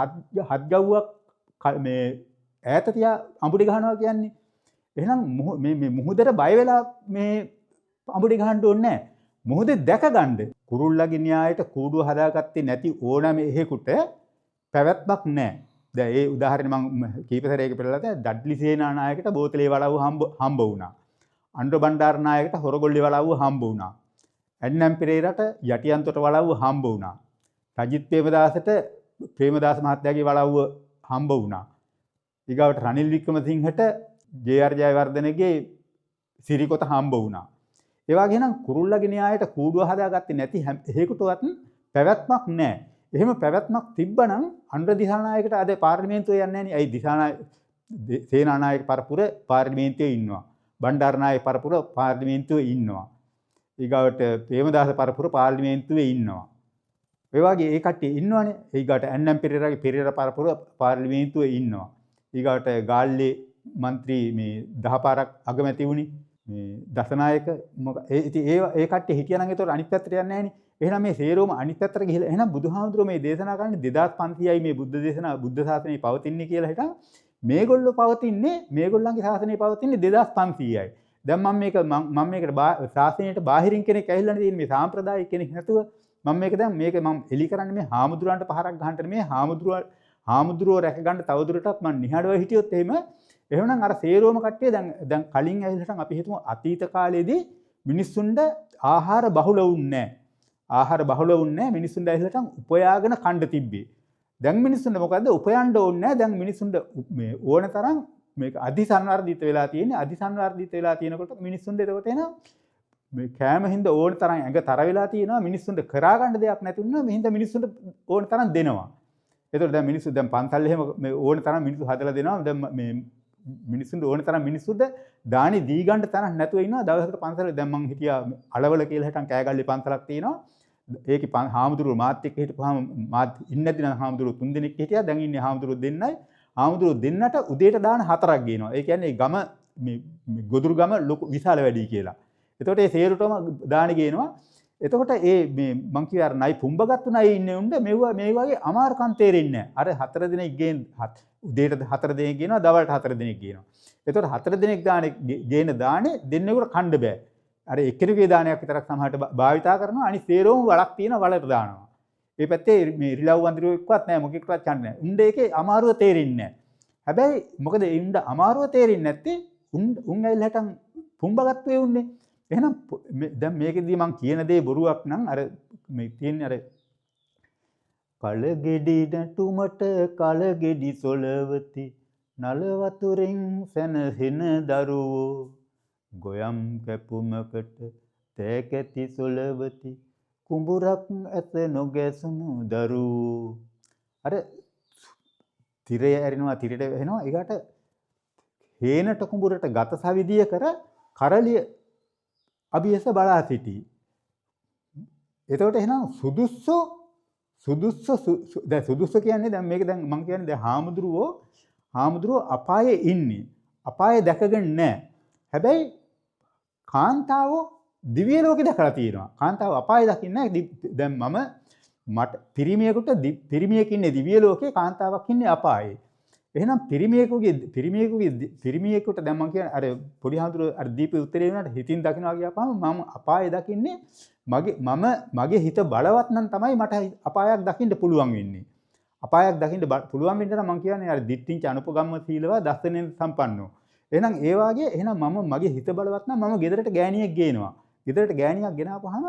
හත් ගව්වක් මේ ඈත තියා අඹුඩි ගහනවා කියන්නේ. එහෙනම් මේ මුහුදට බය වෙලා මේ අඹුඩි ගහන්න ඕනේ නැහැ. මුහුදේ දැක ගන්න. කුරුල්ලගේ න්‍යායට කූඩුව හදාගත්තේ නැති ඕනම එහෙකුට පැවැත්මක් නැහැ. දැන් ඒ උදාහරණ මම කීප සැරයක පෙන්නලා තියෙනවා. ඩඩ්ලි සේනානායකට බෝතලේ වලව්ව හම්බ වුණා. අන්ඩ්‍රෝ බණ්ඩාරනායකට හොරගොල්ලේ වලව්ව හම්බ වුණා. ඇන්නම් පෙරේරට යටියන්තොට වලව්ව හම්බ වුණා. රජිත් ප්‍රේමදාසට ප්‍රේමදාස මහත්තයාගේ වලව්ව හම්බ වුණා. ඊගාවට රනිල් වික්‍රමසිංහට ජේ.ආර්. ජයවර්ධනගේ සිරිකොත හම්බ වුණා. ඒ වගේ නම් කුරුල්ලගේ න්‍යායට කූඩුව හදාගත්තේ නැති හේකුටවත් පැවැත්මක් නැහැ. එහෙම පැවැත්මක් තිබ්බනම් අනුර දිසානායකට අද පාර්ලිමේන්තුවේ යන්නේ නැහැ නේ. ඇයි දිසානායක සේනානායක පරපුර පාර්ලිමේන්තුවේ ඉන්නවා. බණ්ඩාරනායක පරපුර පාර්ලිමේන්තුවේ ඉන්නවා. ඊගාවට ප්‍රේමදාස පරපුර පාර්ලිමේන්තුවේ ඉන්නවා. ඒ වගේ ඒ කට්ටිය ඉන්නවනේ. ඊගාට ඇන්නම් පෙරේරාගේ පෙරේරා පරපුර පාර්ලිමේන්තුවේ ඉන්නවා. ඊගාට ගාල්ලේ മന്ത്രി මේ 10 පාරක් අගමැති වුණේ මේ දසනායක ඒ කට්ටිය හිටියනම් ඒතකොට අනිත් පැත්තට යන්නේ නැහනේ. එහෙනම් මේ සේරෝම අනිත් පැත්තට ගිහිල්ලා එහෙනම් බුදුහාමුදුරුවෝ මේ දේශනා කරන්නේ 2500යි මේ බුද්ධ දේශනා බුද්ධ ශාසනය පවතින්නේ කියලා හිටන් මේගොල්ලෝ පවතින්නේ මේගොල්ලන්ගේ ශාසනය පවතින්නේ 2500යි. දැන් මම මේකට ශාසනයට බාහිරින් කෙනෙක් ඇවිල්ලා තියෙන මේ සාම්ප්‍රදායික කෙනෙක් නැතුව මම එලි කරන්නේ මේ හාමුදුරුවන්ට පහරක් ගහන්න මේ හාමුදුරුවෝ රැක ගන්න තවදුරටත් මම නිහඬව හිටියොත් එහෙමනම් අර සේරෝම කට්ටිය දැන් කලින් ඇවිල්ලා අපි හිතමු අතීත කාලේදී මිනිස්සුන්ට ආහාර බහුල වුන්නේ නැහැ. මිනිස්සුන්ට ඇවිල්ලා උපයාගෙන කන්න තිබ්බේ. දැන් මිනිස්සුන්ට මොකද්ද උපයන්න ඕනේ නැහැ. දැන් මිනිස්සුන්ට මේ ඕන තරම් මේක අධිසංවර්ධිත වෙලා තියෙන්නේ. අධිසංවර්ධිත වෙලා තියෙනකොට මිනිස්සුන්ට එතකොට එන මේ කෑම හින්දා ඕන තරම් ඇඟ තර වෙලා තියෙනවා. මිනිස්සුන්ට කරා ගන්න දෙයක් නැති වුණා. මේ හින්දා මිනිස්සුන්ට ඕන තරම් දෙනවා. එතකොට දැන් මිනිස්සු දැන් පන්සල් එහෙම මේ ඕන තරම් මිනිස්සු හදලා දෙනවා. දැන් මේ මිනිස්සුන්ට ඕන තරම් මිනිස්සුන්ට දානි දී ගන්න තරම් නැතුව ඉන්නවා. දවසකට පන්සලේ දැන් මං හිටියා අලවල කියලා හිටන් කෑගල්ලේ පන්සලක් තියෙනවා. ඒකේ හාමුදුරුවෝ මාත් එක්ක හිටපුවාම මාත් ඉන්නේ නැති නම් හාමුදුරුවෝ 3 දෙනෙක් හිටියා. දැන් ඉන්නේ හාමුදුරුවෝ දෙන්නයි. හාමුදුරුවෝ දෙන්නට උදේට දාන 4ක් ගේනවා. ඒ කියන්නේ ගම මේ ගොදුරු ගම ලොකු විශාල වැඩි කියලා. එතකොට ඒ සේරුටම දානි ගේනවා. එතකොට මේ මං කිය අර නයි පුම්බගත්තු නයි ඉන්නේ උන්ද මේ වගේ අමාරුකම් තේරෙන්නේ නැහැ. අර 4 දිනක් ගේන උදේට 4 දිනක් ගේනවා දවල්ට 4 දිනක් ගේනවා. එතකොට 4 දිනක් ගේන දානේ දෙන්නෙකුට කන්න බෑ. අර එක්කෙනෙකුගේ දානයක් විතරක් සමහරට භාවිතා කරනවා. අනිත් සේරෝම වලක් තියෙන වලට දානවා. මේ පැත්තේ මේ රිලව් වඳුරුවෙක්වත් නැහැ මොකෙක්වත් කන්නේ නැහැ. උන්ට ඒකේ අමාරුව තේරෙන්නේ නැහැ. හැබැයි මොකද උන්ට අමාරුව තේරෙන්නේ නැත්තේ උන් ඇවිල්ලා හිටන් පුම්බගත්තු ඒ උන්නේ. එහෙනම් දැන් මේකෙදී මම කියන දේ බොරුවක් නම් අර මේ තියෙන්නේ අර කලගෙඩි නැටුමට කලගෙඩි සොලවති නල වතුරෙන් සැනසෙන දරුවෝ ගොයම් කැපුමකට තෑකැති සොලවති කුඹුරක් ඇත නොගැසුණු දරුවෝ අර තිරය ඇරිනවා තිරට වෙනවා ඒකට හේනට කුඹුරට ගත සවිදිය කර කරලිය අභියස බලා සිටී. එතකොට එහෙනම් සුදුස්සෝ කියන්නේ දැන් මේක දැන් මම කියන්නේ දැන් හාමුදුරුවෝ අපායේ ඉන්නේ. අපායේ දැකගෙන නැහැ. හැබැයි කාන්තාවෝ දිව්‍ය ලෝකේ දැකලා තියෙනවා. කාන්තාව අපායේ දකින්නේ නැහැ. දැන් මට පිරිමියෙක් ඉන්නේ දිව්‍ය ලෝකේ කාන්තාවක් ඉන්නේ අපායේ. එහෙනම් පිරිමියෙකුට දැන් මම කියන්නේ අර පොඩි හඳුර අර දීපේ උත්තරේ වුණාට හිතින් දකින්නවා කියපුවම මම අපායේ දකින්නේ මගේ හිත බලවත් නම් තමයි මට අපායක් දකින්න පුළුවන් වෙන්නේ. අපායක් දකින්න පුළුවන් වෙන්න නම් මම කියන්නේ අර දිට්ඨිංච අනුපගම්ම සීලවා දස්සනෙන් සම්පන්නෝ. එහෙනම් ඒ වාගේ එහෙනම් මගේ හිත බලවත් නම් මම ගෙදරට ගෑණියෙක් ගේනවා. ගෙදරට ගෑණියක් ගෙනාවහම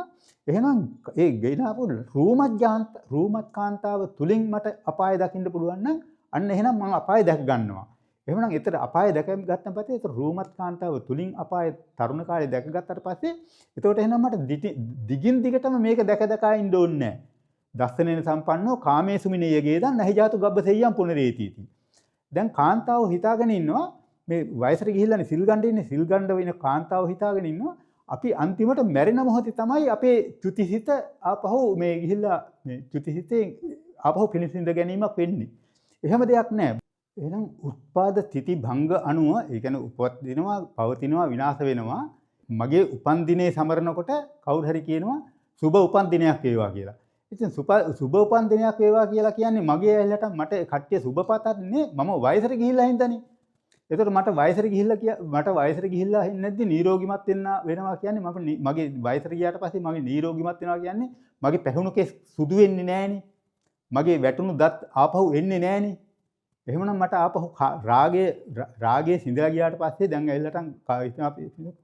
එහෙනම් ඒ ගෙනාවු රූමත් කාන්තාව තුලින් මට අපාය දකින්න පුළුවන් නම් අන්න එහෙනම් මම අපාය දැක ගන්නවා. එහෙනම් ඒතර අපාය දැක ගත්තන් පස්සේ ඒතර රූමත් කාන්තාව තුලින් අපාය තරුණ කාලේ දැක ගත්තට පස්සේ එතකොට එහෙනම් මට දිගින් දිගටම මේක දැක ඉන්න ඕනේ නැහැ. දස්සනේන සම්පන්නෝ කාමේසුමිනේ යගේදන් නැහි ජාතු ගබ්බසෙය්‍යම් පුනරේතිති. දැන් කාන්තාව හිතාගෙන ඉන්නවා මේ වයසට ගිහිල්ලානේ සිල් ගන්න ඉන්නේ සිල් ගන්න වෙන කාන්තාව හිතාගෙන ඉන්නවා අපි අන්තිමට මැරෙන මොහොතේ තමයි අපේ චුතිසිත ආපහු මේ ගිහිල්ලා මේ චුතිසිතේ ආපහු පිළිසිඳ ගැනීමක් වෙන්නේ. එහෙම දෙයක් නැහැ. එහෙනම් උත්පාද තිති භංග අණුව ඒ කියන්නේ උපදිනවා පවතිනවා විනාශ වෙනවා. මගේ උපන් දිනේ සමරනකොට කවුරු හරි කියනවා සුබ උපන් දිනයක් වේවා කියලා. ඉතින් සුබ උපන් දිනයක් වේවා කියලා කියන්නේ මගේ ඇල්ලට මට කට්ටිය සුබ පතන්නේ මම වයසට ගිහිල්ලා හින්දානේ. එතකොට මට වයසට ගිහිල්ලා ඉන්නේ නැද්දි නිරෝගිමත් වෙනවා කියන්නේ මගේ වයසට ගියාට පස්සේ මගේ නිරෝගිමත් වෙනවා කියන්නේ මගේ පැහුණු කෙස් සුදු වෙන්නේ නැහනේ. මගේ වැටුණු දත් ආපහු එන්නේ නැහනේ. එහෙමනම් මට ආපහු රාගයේ සිඳලා ගියාට පස්සේ දැන් ඇවිල්ලාටන්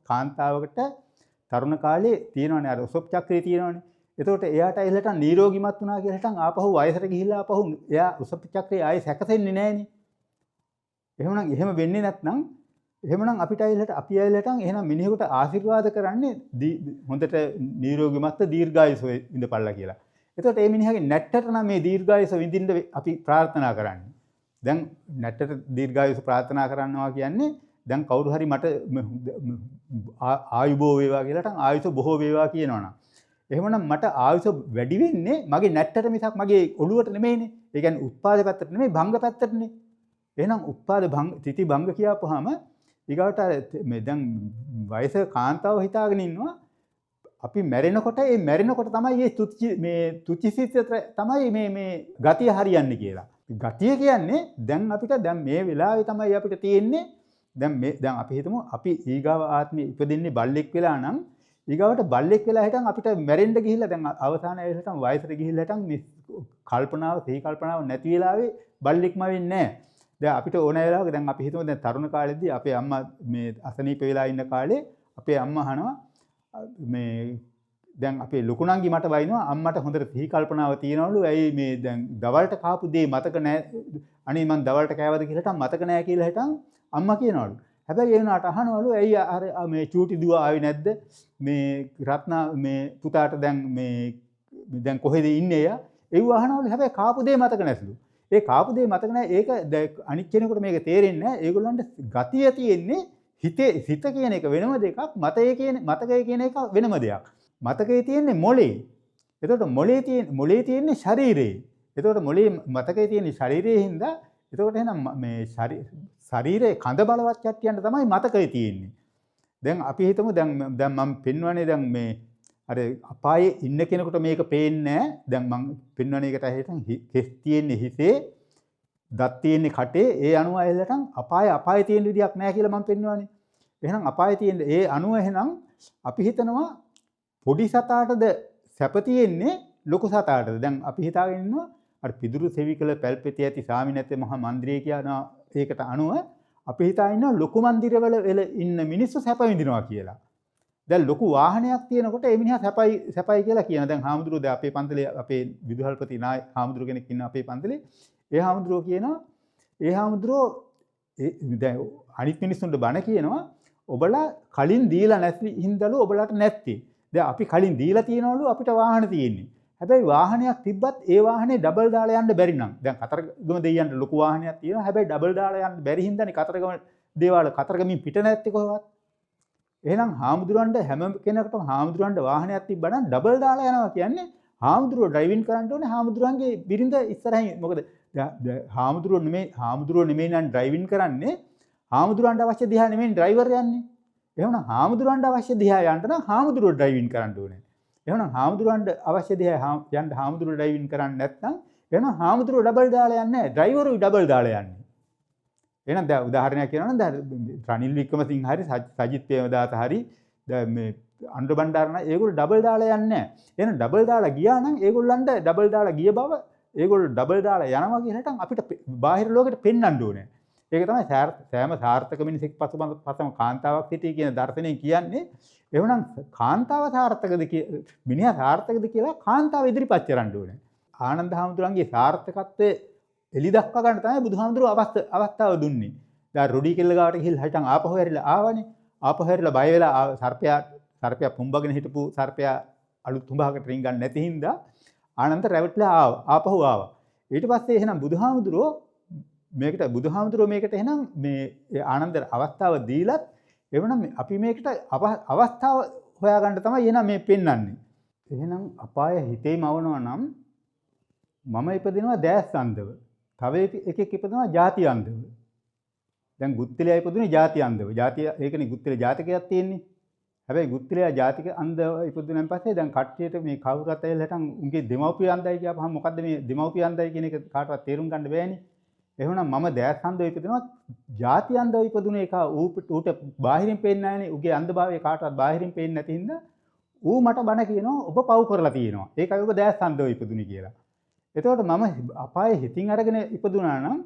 කාන්තාවකට තරුණ කාලේ තියෙනවනේ අර ඔසොප් චක්‍රේ තියෙනවනේ. එතකොට එයාට ඇවිල්ලාටන් නිරෝගිමත් වුණා කියලා හිටන් ආපහු වයසට ගිහිල්ලා ආපහු එයා ඔසොප් චක්‍රේ ආයේ සැකසෙන්නේ නැහනේ. එහෙම වෙන්නේ නැත්නම් එහෙමනම් අපිට ඇවිල්ලාටන් එහෙනම් මිනිහෙකුට ආශිර්වාද කරන්නේ හොඳට නිරෝගිමත්ව දීර්ඝායුෂ විඳපල්ලා කියලා. එතකොට මේ මිනිහාගේ නැට්ටට නම් මේ දීර්ඝායුෂ විඳින්න අපි ප්‍රාර්ථනා කරන්නේ. දැන් නැට්ටට දීර්ඝායුෂ ප්‍රාර්ථනා කරනවා කියන්නේ දැන් කවුරු හරි මට ආයුබෝ වේවා කියලාටන් ආයුෂ බොහෝ වේවා කියනවනම් එහෙමනම් මට ආයුෂ වැඩි වෙන්නේ මගේ නැට්ටට මිසක් මගේ ඔළුවට නෙමෙයිනේ. ඒ කියන්නේ උත්පාද පැත්තට නෙමෙයි භංග පැත්තටනේ. එහෙනම් උත්පාද භංග තිති භංග කියපුවාම ඊගවට මේ දැන් වයස කාන්තාව හිතාගෙන ඉන්නවා අපි මැරෙනකොට තමයි මේ තුචිසිත තමයි මේ ගතිය හරියන්නේ කියලා. ගතිය කියන්නේ දැන් මේ වෙලාවේ තමයි අපිට තියෙන්නේ දැන් අපි හිතමු අපි ඊගාව ආත්මේ ඉපදින්නේ බල්ලෙක් වෙලා නම් ඊගාවට බල්ලෙක් වෙලා හිටන් අපිට මැරෙන්න ගිහිල්ලා දැන් අවසානයේ හිටන් වයසට ගිහිල්ලා හිටන් මේ සිහි කල්පනාව නැති වෙලාවේ බල්ලෙක්ම වෙන්නේ නැහැ. දැන් අපිට ඕන වෙලාවක දැන් අපි හිතමු දැන් තරුණ කාලෙදී අපේ අම්මා මේ අසනීප වෙලා ඉන්න කාලේ අපේ අම්මා අහනවා මේ දැන් අපේ ලොකුණන්ගේ මට වයින්නවා අම්මට හොඳට සිහි කල්පනාව තියනවලු ඇයි මේ දැන් දවල්ට කාපු දේ මතක නැහැ අනේ මං දවල්ට කෑවද කියලා හිටන් මතක නැහැ කියලා හිටන් අම්මා කියනවලු. හැබැයි ඒ වුණාට අහනවලු ඇයි අර මේ චූටි දුව ආවේ නැද්ද මේ රත්නා මේ පුතාට දැන් කොහෙද ඉන්නේ යා ඒව අහනවලු. හැබැයි කාපු දේ මතක නැසලු. ඒ කාපු දේ මතක නැහැ ඒක අනිත් කෙනෙකුට මේක තේරෙන්නේ නැහැ. ඒගොල්ලන්ට ගතිය තියෙන්නේ හිත කියන එක වෙනම දෙකක් මතකය කියන එක වෙනම දෙයක්. මතකයේ තියෙන්නේ මොලේ. එතකොට මොලේ තියෙන්නේ ශරීරේ. එතකොට මොලේ මතකයේ තියෙන්නේ ශරීරයේ හින්දා එතකොට එහෙනම් මේ ශරීරයේ කඳ බලවත් කට්ටියන්ට තමයි මතකයේ තියෙන්නේ. දැන් අපි හිතමු දැන් මම පෙන්වන්නේ දැන් මේ අර අපායේ ඉන්න කෙනෙකුට මේක පේන්නේ නැහැ. දැන් මම පෙන්වන එකට හිතන් කෙස් තියෙන්නේ හිතේ, දත් තියෙන්නේ කටේ. ඒ අණුව ඇවිල්ලාටන් අපායේ තියෙන විදියක් නැහැ කියලා මම පෙන්වන්නේ. එහෙනම් අපායේ තියෙන ඒ අණුව එහෙනම් අපි හිතනවා පොඩි සතාටද සැප තියෙන්නේ ලොකු සතාටද? දැන් අපි හිතාගෙන ඉන්නවා අර පිදුරු සෙවිකල පැල්පෙති ඇති සාමිනැත්තේ මහා මන්දිරය කියන ඒකට අනුව අපි හිතාගෙන ඉන්නවා ලොකු මන්දිරවල ඉන්න මිනිස්සු සැප විඳිනවා කියලා. දැන් ලොකු වාහනයක් තියෙනකොට ඒ මිනිහා සැපයි කියලා කියනවා. දැන් හාමුදුරුවෝ දැන් අපේ පන්සලේ අපේ විදුහල්පති නාය හාමුදුරුවෝ කෙනෙක් ඉන්න අපේ පන්සලේ ඒ හාමුදුරුවෝ කියනවා දැන් අනිත් මිනිස්සුන්ට බණ කියනවා ඔබලා කලින් දීලා නැති හින්දාලු ඔබලාට නැත්තේ. දැන් අපි කලින් දීලා තියනවලු අපිට වාහන තියෙන්නේ. හැබැයි වාහනයක් තිබ්බත් ඒ වාහනේ ඩබල් දාලා යන්න බැරි නම් දැන් කතරගම දෙයියන්ට ලොකු වාහනයක් තියෙනවා. හැබැයි ඩබල් දාලා යන්න බැරි හින්දානේ කතරගමින් පිට නැත්තේ කොහොමවත්. එහෙනම් හාමුදුරන්ට හැම කෙනෙකුටම හාමුදුරන්ට වාහනයක් තිබ්බනම් ඩබල් දාලා යනවා කියන්නේ හාමුදුරුවෝ ඩ්‍රයිවිං කරන්න ඕනේ හාමුදුරන්ගේ බිරිඳ ඉස්සරහින්. මොකද හාමුදුරුවෝ නෙමෙයි නම් ඩ්‍රයිවිං කරන්නේ හාමුදුරන්ට අවශ්‍ය දිහා නෙමෙයි ඩ්‍රයිවර් යන්නේ. එහෙනම් හාමුදුරන්ට අවශ්‍ය දිහා යන්න නම් හාමුදුරුවෝ ඩ්‍රයිවිං කරන්න ඕනේ. එහෙනම් හාමුදුරන්ට අවශ්‍ය දිහා යන්න හාමුදුරුවෝ ඩ්‍රයිවිං කරන්නේ නැත්නම් එහෙනම් හාමුදුරුවෝ ඩබල් දාලා යන්නේ නැහැ. ඩ්‍රයිවරුයි ඩබල් දාලා යන්නේ. එහෙනම් දැන් උදාහරණයක් කියනවා නම් දැන් රනිල් වික්‍රමසිංහ හරි සජිත් ප්‍රේමදාස හරි දැන් මේ අනුර බණ්ඩාරන ඒගොල්ලෝ ඩබල් දාලා යන්නේ නැහැ. එහෙනම් ඩබල් දාලා ගියා නම් ඒගොල්ලන්ට ඩබල් දාලා ගිය බව ඒගොල්ලෝ ඩබල් දාලා යනවා කියන හිටන් අපිට බාහිර ලෝකෙට පෙන්වන්න ඕනේ. ඒක තමයි සෑම සාර්ථක මිනිසෙක් පසම කාන්තාවක් සිටී කියන දර්ශනයෙන් කියන්නේ. එහෙනම් කාන්තාව සාර්ථකද මිනිහා සාර්ථකද කියලා කාන්තාව ඉදිරිපත් කරන්න ඕනේ. ආනන්ද හාමුදුරන්ගේ සාර්ථකත්වයේ එලි දක්වා ගන්න තමයි බුදුහාමුදුරුවෝ අවස්ථාව දුන්නේ. දැන් රොඩි කෙල්ල ගාවට ගිහිල්ලා හිටන් ආපහු හැරිලා ආවනේ. ආපහු හැරිලා බය වෙලා සර්පයා පුම්බගෙන හිටපු සර්පයා අලුත් තුඹහකට රින් ගන්න නැති හින්දා ආනන්ද රැවටිලා ආපහු ආවා. ඊට පස්සේ එහෙනම් බුදුහාමුදුරුවෝ මේකට එහෙනම් මේ ආනන්ද අවස්ථාව දීලත් එවනම් අපි මේකට අවස්ථාව හොයාගන්න තමයි එහෙනම් මේ පෙන්වන්නේ. එහෙනම් අපාය හිතේම අවනවා නම් මම ඉපදිනවා දැස් අන්දව. තව එකෙක් ඉපදිනවා ಜಾති අන්දව. දැන් ගුත්තිලයා ඉපදුනේ ಜಾති අන්දව. ඒකනේ ගුත්තිල ජාතකයක් තියෙන්නේ. හැබැයි ගුත්තිලයා ජාතික අන්දව ඉපදුනන් පස්සේ දැන් කට්ටියට මේ කවුරුත් ඇවිල්ලා හිටන් උන්ගේ දෙමව්පිය අන්දයි කියපහම මොකද්ද මේ දෙමව්පිය අන්දයි කියන එක කාටවත් තේරුම් ගන්න බෑනේ. එහෙනම් මම දැස් අන්ධව ඉපදෙනවා ಜಾති අන්ධව ඉපදුන එක ඌට බාහිරින් පේන්නේ නැහනේ. ඌගේ අන්ධභාවය කාටවත් බාහිරින් පේන්නේ නැති හින්දා ඌ මට බන කියනවා ඔබ පව් කරලා තියෙනවා. ඒකයි ඔබ දැස් අන්ධව ඉපදුනේ කියලා. එතකොට මම අපායේ හිතින් අරගෙන ඉපදුනා නම්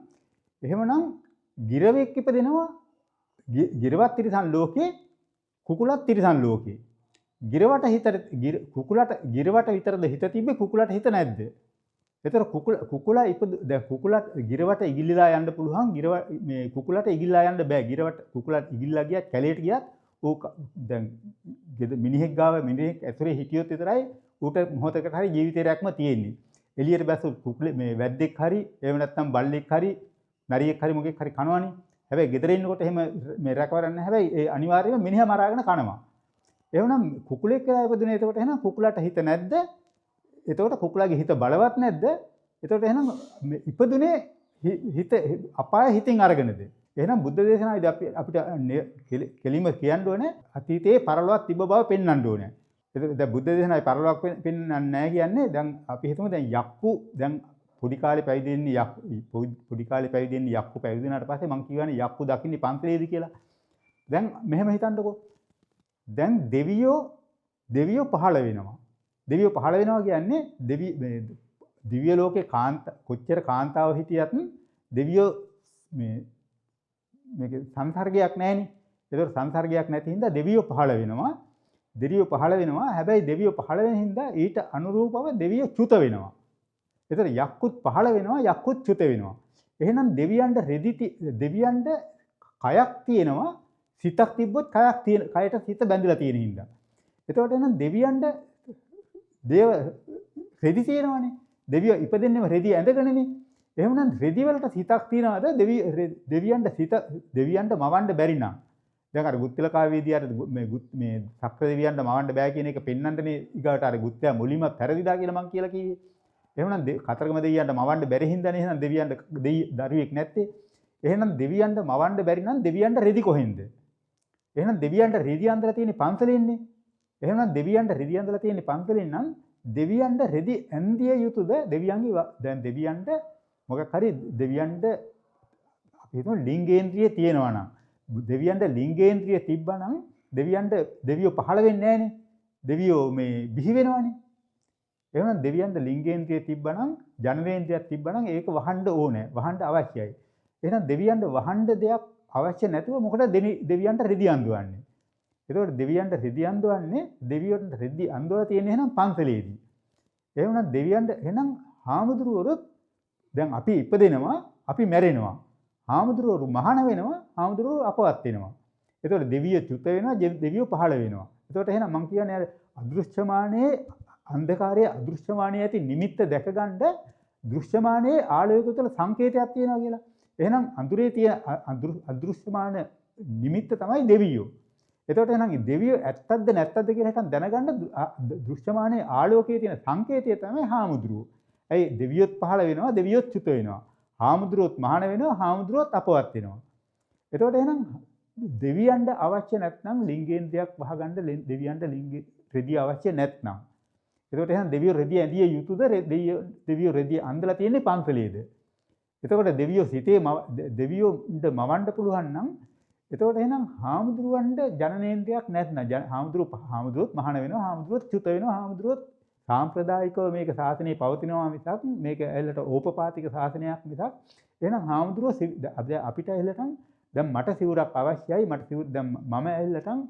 එහෙමනම් ගිරවෙක් ඉපදෙනවා ගිරවත් තිරිසන් ලෝකේ කුකුලත් තිරිසන් ලෝකේ. ගිරවට කුකුලට ගිරවට විතරද හිත තිබ්බේ කුකුලට හිත නැද්ද? ඒතර කුකුලා දැන් කුකුලට ගිරවට ඉගිල්ලලා යන්න පුළුවන් මේ කුකුලට ඉගිල්ලා යන්න බෑ. ගිරවට කුකුලට ඉගිල්ලා ගියත් කැලේට ගියත් ඌ දැන් මිනිහෙක් ගාව මිනිහෙක් ඇතුලේ හිටියොත් විතරයි ඌට මොහොතකට හරි ජීවිතේරයක්ම තියෙන්නේ. එළියට බැස්සොත් කුකුලේ මේ වැද්දෙක් හරි එහෙම නැත්නම් බල්ලෙක් හරි නරියෙක් හරි මොකෙක් හරි කනවනේ. හැබැයි ගෙදර ඉන්නකොට එහෙම මේ රැකවරන්නේ හැබැයි ඒ අනිවාර්යයෙන්ම මිනිහා මරාගෙන කනවා. එහෙනම් කුකුලෙක් කියලා ඉපදුනේ එතකොට එහෙනම් කුකුලට හිත නැද්ද? එතකොට කුකුලාගේ හිත බලවත් නැද්ද? එතකොට එහෙනම් ඉපදුනේ හිත අපාය හිතින් අරගෙනද? එහෙනම් බුද්ධ දේශනාවේදී අපිට කෙලිම කියන්න ඕනේ අතීතයේ පරලොවක් තිබ්බ බව පෙන්වන්න ඕනේ. ඒක දැන් බුද්ධ දේශනාවේ පරලොවක් පෙන්වන්නේ නැහැ කියන්නේ දැන් අපි හිතමු දැන් යක්කු දැන් පොඩි කාලේ පැවිදි වෙන්නේ පොඩි කාලේ පැවිදි වෙන්නේ යක්කු පැවිදි වුණාට පස්සේ මම කියවනේ යක්කු දකින්නේ පන්සලේදී කියලා. දැන් මෙහෙම හිතන්නකෝ. දැන් දෙවියෝ පහළ වෙනවා. දෙවියෝ පහළ වෙනවා කියන්නේ දිව්‍ය ලෝකේ කොච්චර කාන්තාව හිටියත් දෙවියෝ මේක සංසර්ගයක් නැහෙනේ. ඒතකොට සංසර්ගයක් නැති හින්දා දෙවියෝ පහළ වෙනවා. දෙවියෝ පහළ වෙනවා. හැබැයි දෙවියෝ පහළ වෙන හින්දා ඊට අනුරූපව දෙවියෝ චුත වෙනවා. ඒතකොට යක්කුත් පහළ වෙනවා යක්කුත් චුත වෙනවා. එහෙනම් දෙවියන්ට කයක් තියෙනවා. සිතක් තිබ්බොත් කයට සිත බැඳලා තියෙන හින්දා. එතකොට එහෙනම් දෙවියන්ට රෙදි තියෙනවනේ. දෙවියෝ ඉපදෙන්නේම රෙදි ඇඳගෙනනේ. එහෙනම් රෙදි වලට සිතක් තියනවාද? දෙවියන්ට මවන්න බැරි නම්. දැන් අර ගුත්තිල කාවේදී අර මේ සක්‍ර දෙවියන්ට මවන්න බෑ කියන එක පෙන්වන්නනේ ඊගාට අර ගුත්තියා මුලින්ම පෙරදිලා කියලා මං කියලා කිව්වේ. එහෙනම් කතරගම දෙවියන්ට මවන්න බැරි හින්දානේ එහෙනම් දෙවියන්ට දරුවෙක් නැත්තේ. එහෙනම් දෙවියන්ට මවන්න බැරි නම් දෙවියන්ට රෙදි කොහෙන්ද? එහෙනම් දෙවියන්ට රෙදි අඳලා තියෙන්නේ පන්සලෙන්නේ. එහෙනම් දෙවියන්ට රෙදි අඳලා තියෙන්නේ පන්සලෙන් නම් දෙවියන්ට රෙදි ඇඳිය යුතුද? දැන් දෙවියන්ට මොකක් හරි දෙවියන්ට අපි හිතමු ලිංගේන්ද්‍රිය තියෙනවා නම් දෙවියන්ට ලිංගේන්ද්‍රිය තිබ්බා නම් දෙවියෝ පහළ වෙන්නේ නැහනේ. දෙවියෝ මේ බිහි වෙනවනේ. එහෙනම් දෙවියන්ට ලිංගේන්ද්‍රිය තිබ්බා නම් ජනනේන්ද්‍රියක් තිබ්බා නම් ඒක වහන්න ඕනේ. වහන්න අවශ්‍යයි. එහෙනම් දෙවියන්ට වහන්න දෙයක් අවශ්‍ය නැතුව මොකටද දෙවියන්ට රෙදි අඳවන්නේ? එතකොට දෙවියන්ට රෙදි අඳවන්නේ දෙවියන්ට රෙදි අඳවලා තියෙන්නේ එහෙනම් පන්සලේදී. එහෙනම් දෙවියන්ට එහෙනම් හාමුදුරුවෝත් දැන් අපි ඉපදෙනවා අපි මැරෙනවා. හාමුදුරුවෝ මහාන වෙනවා හාමුදුරුවෝ අපවත් වෙනවා. එතකොට දෙවියෝ චුත වෙනවා දෙවියෝ පහළ වෙනවා. එතකොට එහෙනම් මම කියන්නේ අදෘශ්‍යමානයේ අන්ධකාරයේ අදෘශ්‍යමානයේ ඇති නිමිත්ත දැකගන්න දෘශ්‍යමානයේ ආලෝකය තුළ සංකේතයක් තියෙනවා කියලා. එහෙනම් අඳුරේ තියෙන අදෘශ්‍යමාන නිමිත්ත තමයි දෙවියෝ. එතකොට එහෙනම් දෙවියෝ ඇත්තක්ද නැත්තක්ද කියලා හිතන් දැනගන්න දෘශ්‍යමානයේ ආලෝකයේ තියෙන සංකේතය තමයි හාමුදුරුවෝ. ඇයි දෙවියොත් පහළ වෙනවා දෙවියොත් චුත වෙනවා. හාමුදුරුවොත් මහාන වෙනවා හාමුදුරුවොත් අපවත් වෙනවා. එතකොට එහෙනම් දෙවියන්ට අවශ්‍ය නැත්නම් ලිංගේන්ද්‍රයක් වහගන්න දෙවියන්ට රෙදි අවශ්‍ය නැත්නම්. එතකොට එහෙනම් දෙවියෝ රෙදි ඇඳිය යුතුද? දෙවියෝ රෙදි අඳලා තියෙන්නේ පන්සලේද? එතකොට දෙවියෝන්ට මවන්න පුළුවන් නම් එතකොට එහෙනම් හාමුදුරුවන්ට ජනනේන්ද්‍රයක් නැත්නම් හාමුදුරුවොත් මහාන වෙනවා හාමුදුරුවොත් චුත වෙනවා හාමුදුරුවොත් සාම්ප්‍රදායිකව මේක ශාසනයේ පවතිනවා මිසක් මේක ඇල්ලට ඕපපාතික ශාසනයක් මිසක් එහෙනම් හාමුදුරුවෝ අපිට ඇල්ලටන් දැන් මට සිවුරක් අවශ්‍යයි දැන් මම ඇල්ලටන්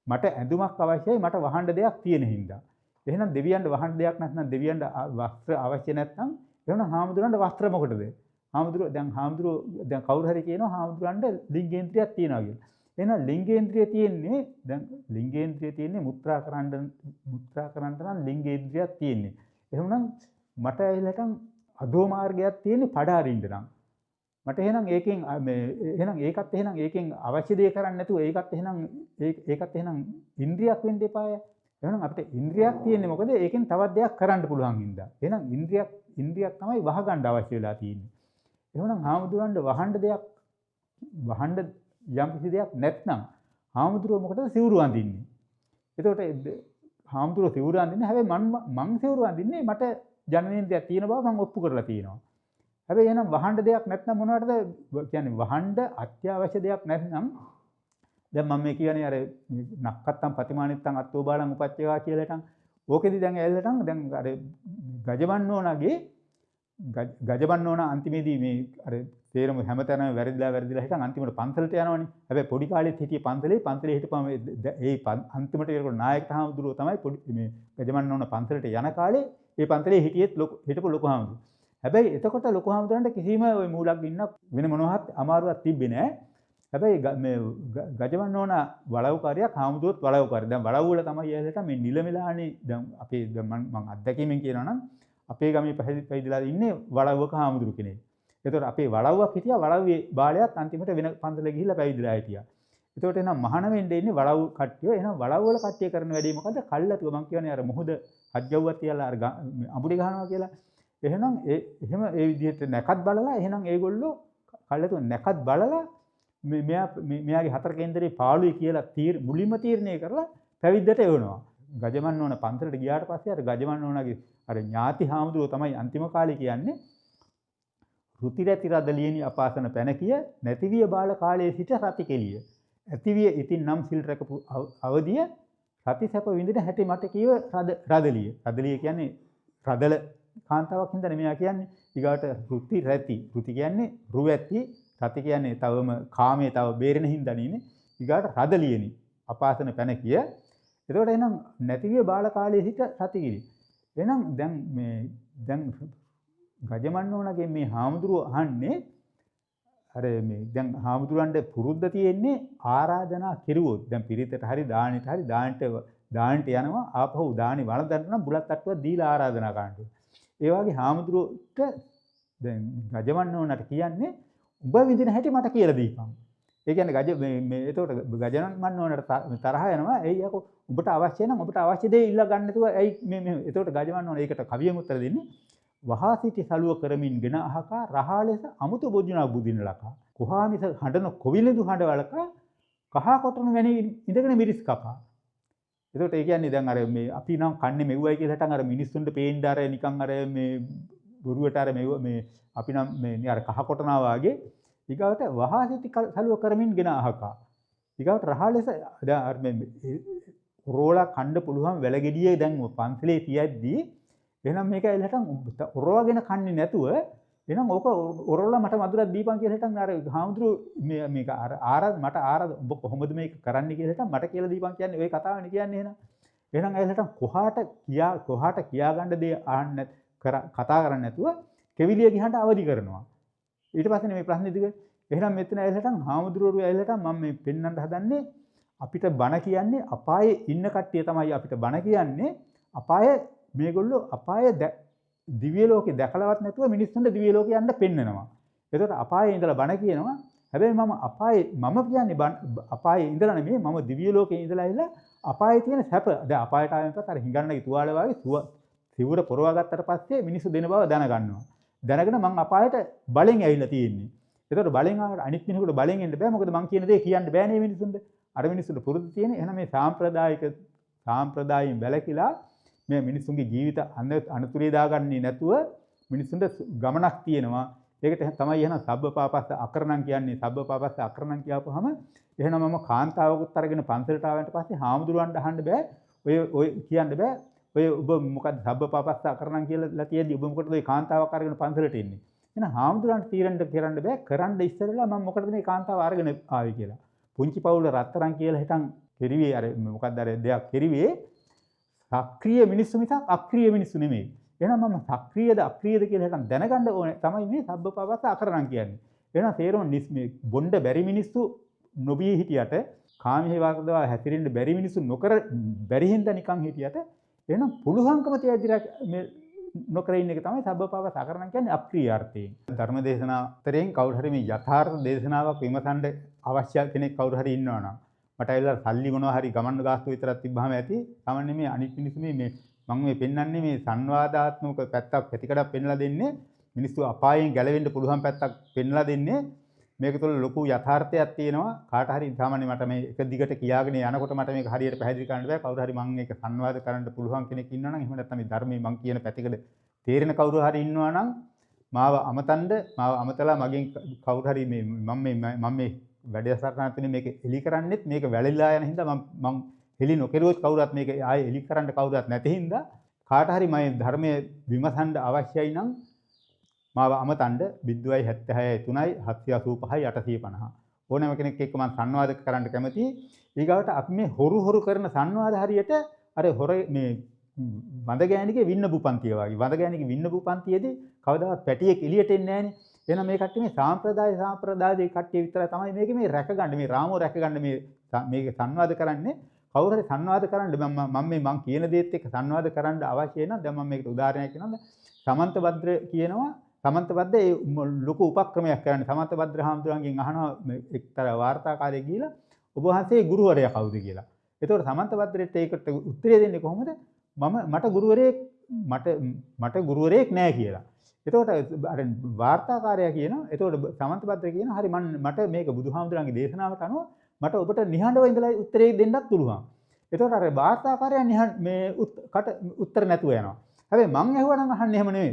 මට ඇඳුමක් අවශ්‍යයි මට වහන්න දෙයක් තියෙන හින්දා එහෙනම් දෙවියන්ට වහන්න දෙයක් නැත්නම් දෙවියන්ට වස්ත්‍ර අවශ්‍ය නැත්නම් එහෙනම් හාමුදුරන්ට වස්ත්‍ර මොකටද? හාමුදුරුවෝ දැන් කවුරු හරි කියනවා හාමුදුරන්ට ලිංගේන්ද්‍රියක් තියෙනවා කියලා. එහෙනම් ලිංගේන්ද්‍රිය තියෙන්නේ මුත්‍රා කරන්න නම් ලිංගේන්ද්‍රියක් තියෙන්නේ. එහෙනම් මට ඇවිල්ලාටන් අධෝ මාර්ගයක් තියෙන්නේ පඩ අරින්න නම්. මට එහෙනම් ඒකෙන් අවශ්‍ය දේ කරන්නේ නැතුව ඒකත් එහෙනම් ඉන්ද්‍රියක් වෙන්න එපාය. එහෙනම් අපිට ඉන්ද්‍රියක් තියෙන්නේ මොකද? ඒකෙන් තවත් දෙයක් කරන්න පුළුවන් හින්දා. එහෙනම් ඉන්ද්‍රියක් තමයි වහගන්න අවශ්‍ය වෙලා තියෙන්නේ. එහෙනම් හාමුදුරන්ට වහන්න යම් කිසි දෙයක් නැත්නම් හාමුදුරුවෝ මොකටද සිවුරු අඳින්නේ? එතකොට හාමුදුරුවෝ සිවුරු අඳින්නේ හැබැයි මං සිවුරු අඳින්නේ මට ජනනේන්ද්‍රයක් තියෙන බව මම ඔප්පු කරලා තියෙනවා. හැබැයි එහෙනම් වහන්න දෙයක් නැත්නම් මොනවටද කියන්නේ වහන්න අත්‍යවශ්‍ය දෙයක් නැත්නම් දැන් මම මේ කියන්නේ අර නක්කත්තම් පතිමානිත්තම් අත්තෝ බාලං උපච්චේවා කියලා හිටන් ඕකෙදි දැන් ඇල්ලටන් දැන් අර ගජවන්නෝනගේ ගජවන්නෝන අන්තිමේදී මේ අර තේරම හැමතැනම වැරදිලා හිටන් අන්තිමට පන්සලට යනවනේ. හැබැයි පොඩි කාලෙත් හිටියේ පන්සලේ හිටපම ඒ අන්තිමට ඒකට නායක හාමුදුරුවෝ තමයි මේ ගජවන්නෝන පන්සලට යන කාලේ ඒ පන්සලේ හිටියෙත් හිටපු ලොකු හාමුදුරුවෝ. හැබැයි එතකොට ලොකු හාමුදුරන්ට කිසිම ওই මූලක් ගින්නක් වෙන මොනවත් අමාරුවක් තිබ්බේ නැහැ. හැබැයි මේ ගජවන්නෝන වලව්කාරියක් හාමුදුරුවොත් වලව්කාරිය. දැන් වලව් වල තමයි ඇලට මේ නිලමෙලානේ දැන් අපේ මම අත්දැකීමෙන් කියනවා නම් අපේ ගමේ පැවිදිලා ඉන්නේ වලව්වක හාමුදුරු කෙනෙක්. ඒතකොට අපේ වලව්වක් හිටියා වලව්වේ බාලයාත් අන්තිමට වෙන පන්සලේ ගිහිල්ලා පැවිදිලා හිටියා. ඒතකොට එහෙනම් මහාන වෙන්න ඉන්නේ වලව් කට්ටිය. එහෙනම් වලව් වල කට්ටිය කරන වැඩේ මොකද්ද? කල්ලාතුව මම කියන්නේ අර මොහොද හත්ගව්වක් තියලා අර අඹුඩි ගහනවා කියලා. එහෙනම් එහෙම ඒ විදිහට නැකත් බලලා එහෙනම් ඒගොල්ලෝ කල්ලාතුව නැකත් බලලා මෙයාගේ හතර කේන්දරේ පාළුවේ කියලා මුලින්ම තීරණය කරලා පැවිද්දට එවනවා. ගජමන්නෝන පන්සලට ගියාට පස්සේ අර ගජමන්නෝනගේ අර ඥාති හාමුදුරුවෝ තමයි අන්තිම කාලේ කියන්නේ රුතිරැති රදලියනි අපාසන පැනකිය නැතිවිය බාල කාලයේ සිට රති කෙලිය. ඇතිවිය ඉතින් නම් සිල් රැකපු අවදිය රති සැප විඳින හැටි මට කීව රදලිය. රදලිය කියන්නේ රදල කාන්තාවක් හින්දා මෙයා කියන්නේ. ඊගාට රුති රැති. රුති කියන්නේ රුවැති. රති කියන්නේ තවම කාමයේ තව බේරෙන හින්දා නේ. ඊගාට රදලියනි අපාසන පැනකිය. එතකොට එහෙනම් නැතිවිය බාල කාලයේ සිට රති කෙලිය. එහෙනම් දැන් ගජමන්නෝනගේ මේ හාමුදුරුවෝ අහන්නේ අර මේ දැන් හාමුදුරන්ට පුරුද්ද තියෙන්නේ ආරාධනා කෙරුවොත් දැන් පිරිතට හරි දානෙට යනවා ආපහු දානි වළඳන්න නම් බුලත් අට්ටුවක් දීලා ආරාධනා කරන්න. ඒ වගේ හාමුදුරුවෝට දැන් ගජමන්නෝනට කියන්නේ උඹ විඳින හැටි මට කියලා දීපන්. ඒ කියන්නේ එතකොට ගජමන්නෝනට තරහ යනවා. එයි යකෝ උඹට අවශ්‍ය නම් ඔබට අවශ්‍ය දේ ඉල්ල ගන්න නැතුව ඇයි මේ එතකොට ගජමන්නෝන ඒකට කවියෙන් උත්තර දෙන්නේ වහා සිටි සලුව කරමින් ගෙන අහකා රහා ලෙස අමුතු බොජුණා බුදින ලකා කොහාමිස හඬන කොවිලඳු හඬවලකා කහා කොටන වැනි ඉඳගෙන මිරිස් කකා. එතකොට ඒ කියන්නේ දැන් අර මේ අපි නම් කන්නේ මෙව්වයි කියලා හිටන් අර මිනිස්සුන්ට පේන්න අර නිකන් අර මේ බොරුවට අර මේ අපි නම් මේ අර කහ කොටනවා වාගේ ඊගාවට වහා සිටි සලුව කරමින් ගෙන අහකා. ඊගාවට රහා ලෙස දැන් අර මේ රෝලා කන්න පුළුවන් වැලගෙඩියේ දැන් පන්සලේ තියද්දී එහෙනම් මේක එලහටන් ඔරවගෙන කන්නේ නැතුව එහෙනම් ඕක ඔරවලා මට මధుරක් දීපන් කියලා හිටන් අර හාමුදුරු මේක මට ආරාධ ඔබ කොහොමද මේක කරන්න කියලා හිටන් මට කියලා දීපන් කියන්නේ ওই කතාවනේ කියන්නේ එහෙනම් එලහටන් කොහාට කියා ගන්න දේ ආන්න කතා කරන්නේ නැතුව කෙවිලිය ගිහන්න අවදි කරනවා. ඊට පස්සේ මේ ප්‍රශ්නේ දිග එහෙනම් මෙතන එලහටන් හාමුදුරුවෝ එලහටන් මම මේ පෙන්වන්න හදන්නේ අපිට බණ කියන්නේ අපායේ ඉන්න කට්ටිය තමයි අපිට බණ කියන්නේ අපායේ මේගොල්ලෝ අපායේ දිව්‍ය ලෝකේ දැකලවත් නැතුව මිනිස්සුන්ට දිව්‍ය ලෝකේ යන්න පෙන්නනවා. ඒකට අපායේ ඉඳලා බණ කියනවා. හැබැයි මම කියන්නේ අපායේ ඉඳලා නෙමෙයි මම දිව්‍ය ලෝකේ ඉඳලා ඉල්ල අපායේ තියෙන සැප. දැන් අපායට ආවෙන්කත් අර හිඟන්නගේ තුවාල වගේ සිවුර පොරවා ගත්තට පස්සේ මිනිස්සු දෙන බව දැනගන්නවා. දැනගෙන මං අපායට බලෙන් ඇවිල්ලා තියෙන්නේ. ඒකට බලෙන් ආවට අනිත් මිනිහෙකුට බලෙන් එන්න බෑ. මොකද මං කියන දේ කියන්න බෑනේ මිනිස්සුන්ට. අර මිනිස්සුන්ට පුරුදු තියෙන. එහෙනම් මේ සාම්ප්‍රදායින් වැළකීලා මේ මිනිස්සුන්ගේ ජීවිත අනතුරේ දාගන්නේ නැතුව මිනිස්සුන්ට ගමනක් තියෙනවා. ඒකට තමයි එහෙනම් සබ්බපාපස්ස අකරණම් කියන්නේ. සබ්බපාපස්ස අකරණම් කියපුවාම එහෙනම් මම කාන්තාවකුත් අරගෙන පන්සලට ආවන්ට පස්සේ හාමුදුරුවන්ට අහන්න බෑ. ඔය කියන්න බෑ. ඔය ඔබ මොකද්ද සබ්බපාපස්ස අකරණම් කියලා තියෙද්දි ඔබ මොකටද ඔය කාන්තාවක් අරගෙන පන්සලට එන්නේ? එහෙනම් හාමුදුරුවන්ට තීරණ කරන්න බෑ. කරන්න ඉස්සෙල්ලා මම මොකටද මේ කාන්තාව අරගෙන ආවේ කියලා. පුංචි පවුල රත්තරන් කියලා හිටන් කෙරිවේ අර මොකද්ද අර දෙයක් කෙරිවේ සක්‍රීය මිනිස්සු මිසක් අක්‍රීය මිනිස්සු නෙමෙයි. එහෙනම් මම සක්‍රීයද අක්‍රීයද කියලා හිතන් දැනගන්න ඕනේ තමයි මේ සබ්බපාපස්ස අකරණම් කියන්නේ. එහෙනම් තේරෙන්නේ මේ බොණ්ඩ බැරි මිනිස්සු නොබී හිටියට කාමයේ වර්ධව හැසිරෙන්න බැරි මිනිස්සු බැරි හින්දා නිකන් හිටියට එහෙනම් පුළුවන්කම තියදිලා මේ නොකර ඉන්න එක තමයි සබ්බපාපස්ස අකරණම් කියන්නේ අක්‍රීය අර්ථයෙන්. ධර්ම දේශනා අතරෙන් කවුරු හරි මේ යථාර්ථ දේශනාවක් විමසන්න අවශ්‍ය කෙනෙක් කවුරු හරි ඉන්නවා නම් මට ඇවිල්ලා සල්ලි මොනවා හරි ගමන් ගාස්තු විතරක් තිබ්බහම ඇති. සාමාන්‍ය මේ අනිත් මිනිස්සු මේ මම මේ පෙන්වන්නේ මේ සංවාදාත්මක පැත්තක් පැතිකඩක් පෙන්ලා දෙන්නේ. මිනිස්සු අපායෙන් ගැලවෙන්න පුළුවන් පැත්තක් පෙන්ලා දෙන්නේ. මේක තුළ ලොකු යථාර්ථයක් තියෙනවා. කාට හරි සාමාන්‍ය මට මේ එක දිගට කියාගෙන යනකොට මට මේක හරියට පැහැදිලි කරන්න බෑ. කවුරු හරි මම මේක සංවාද කරන්න පුළුවන් කෙනෙක් ඉන්නවා නම් එහෙම නැත්නම් මේ ධර්මයේ මම කියන පැතිකඩ තේරෙන කවුරු හරි ඉන්නවා නම් මාව අමතලා මගෙන් කවුරු හරි මේ මම මේ වැඩසටහන තුනේ මේක එලි කරන්නෙත් මේක වැළලීලා යන හින්දා මම එලි නොකරුවොත් කවුරුත් මේක ආයේ එලි කරන්න කවුරුත් නැති හින්දා කාට හරි මම ධර්මයේ විමසන්න අවශ්‍යයි නම් මාව අමතන්න 076 3යි 785යි 850 ඕනෑම කෙනෙක් එක්ක මම සංවාද කරන්න කැමතියි. ඊගාවට අපි මේ හොරු කරන සංවාද හරියට අර මේ වඳ ගෑණිගේ වින්නපු පන්තිය වගේ. වඳ ගෑණිගේ වින්නපු පන්තියේදී කවදාවත් පැටියෙක් එළියට එන්නේ නැහනේ. එහෙනම් මේ කට්ටිය මේ සාම්ප්‍රදායේ කට්ටිය විතරයි තමයි මේක මේ රැකගන්න මේ රාමෝ රැකගන්න මේක සංවාද කරන්නේ. කවුරු හරි සංවාද කරන්න මම කියන දේත් එක්ක සංවාද කරන්න අවශ්‍ය නම් දැන් මම මේකට උදාහරණයක් කියනවා. සමන්ත භද්‍ර කියනවා සමන්ත භද්‍ර ඒ ලොකු උපක්‍රමයක් කරන්නේ. සමන්ත භද්‍ර හාමුදුරන්ගෙන් අහනවා එක්තරා වාර්තාකාරයෙක් ගිහිලා ඔබ වහන්සේ ගුරුවරයා කවුද කියලා. එතකොට සමන්ත භද්‍රට ඒකට උත්තරය දෙන්නේ කොහොමද? මට ගුරුවරයෙක් නැහැ කියලා. එතකොට අර වාර්තාකාරයා කියනවා එතකොට සමන්ත භද්‍ර කියනවා හරි මට මේක බුදුහාමුදුරන්ගේ දේශනාවට අනුව මට ඔබට නිහඬව ඉඳලා උත්තරේ දෙන්නත් පුළුවන්. එතකොට අර වාර්තාකාරයා උත්තර නැතුව යනවා. හැබැයි මං ඇහුවා නම් අහන්නේ එහෙම නෙමෙයි.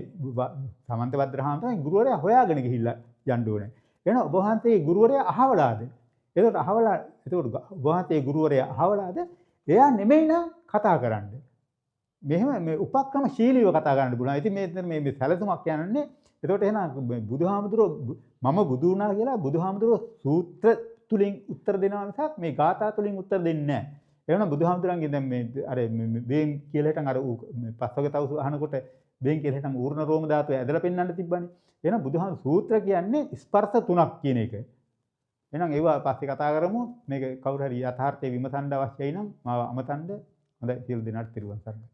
සමන්ත භද්‍ර හාමුදුරන් ගුරුවරයා හොයාගෙන ගිහිල්ලා යන්න ඕනේ. එහෙනම් ඔබ වහන්සේ ගුරුවරයා අහවලාද? එතකොට ඔබ වහන්සේ ගුරුවරයා අහවලාද? එයා නෙමෙයි නම් කතා කරන්නේ. මෙහෙම මේ උපක්‍රමශීලීව කතා කරන්න පුළුවන්. ඉතින් මේ සැලසුමක් කියන්නේ එතකොට එහෙනම් බුදුහාමුදුරුවෝ මම බුදු වුණා කියලා බුදුහාමුදුරුවෝ සූත්‍ර තුලින් උත්තර දෙනවා මිසක් මේ ගාථා තුලින් උත්තර දෙන්නේ නැහැ. එහෙනම් බුදුහාමුදුරන්ගේ දැන් මේ අර බේන් කියලා හිටන් අර පස්වග තවුස අහනකොට බේන් කියලා හිටන් ඌර්ණ රෝම ධාතුව ඇදලා පෙන්වන්න තිබ්බනේ. එහෙනම් බුදුහාමුදුරු සූත්‍ර කියන්නේ ස්පර්ශ තුනක් කියන එක. එහෙනම් ඒවා පස්සේ කතා කරමු. මේක කවුරු හරි යථාර්ථයේ විමසන්න අවශ්‍යයි නම් මාව අමතන්න. හොඳයි සියලු දෙනාට තිරුවන් සරණයි.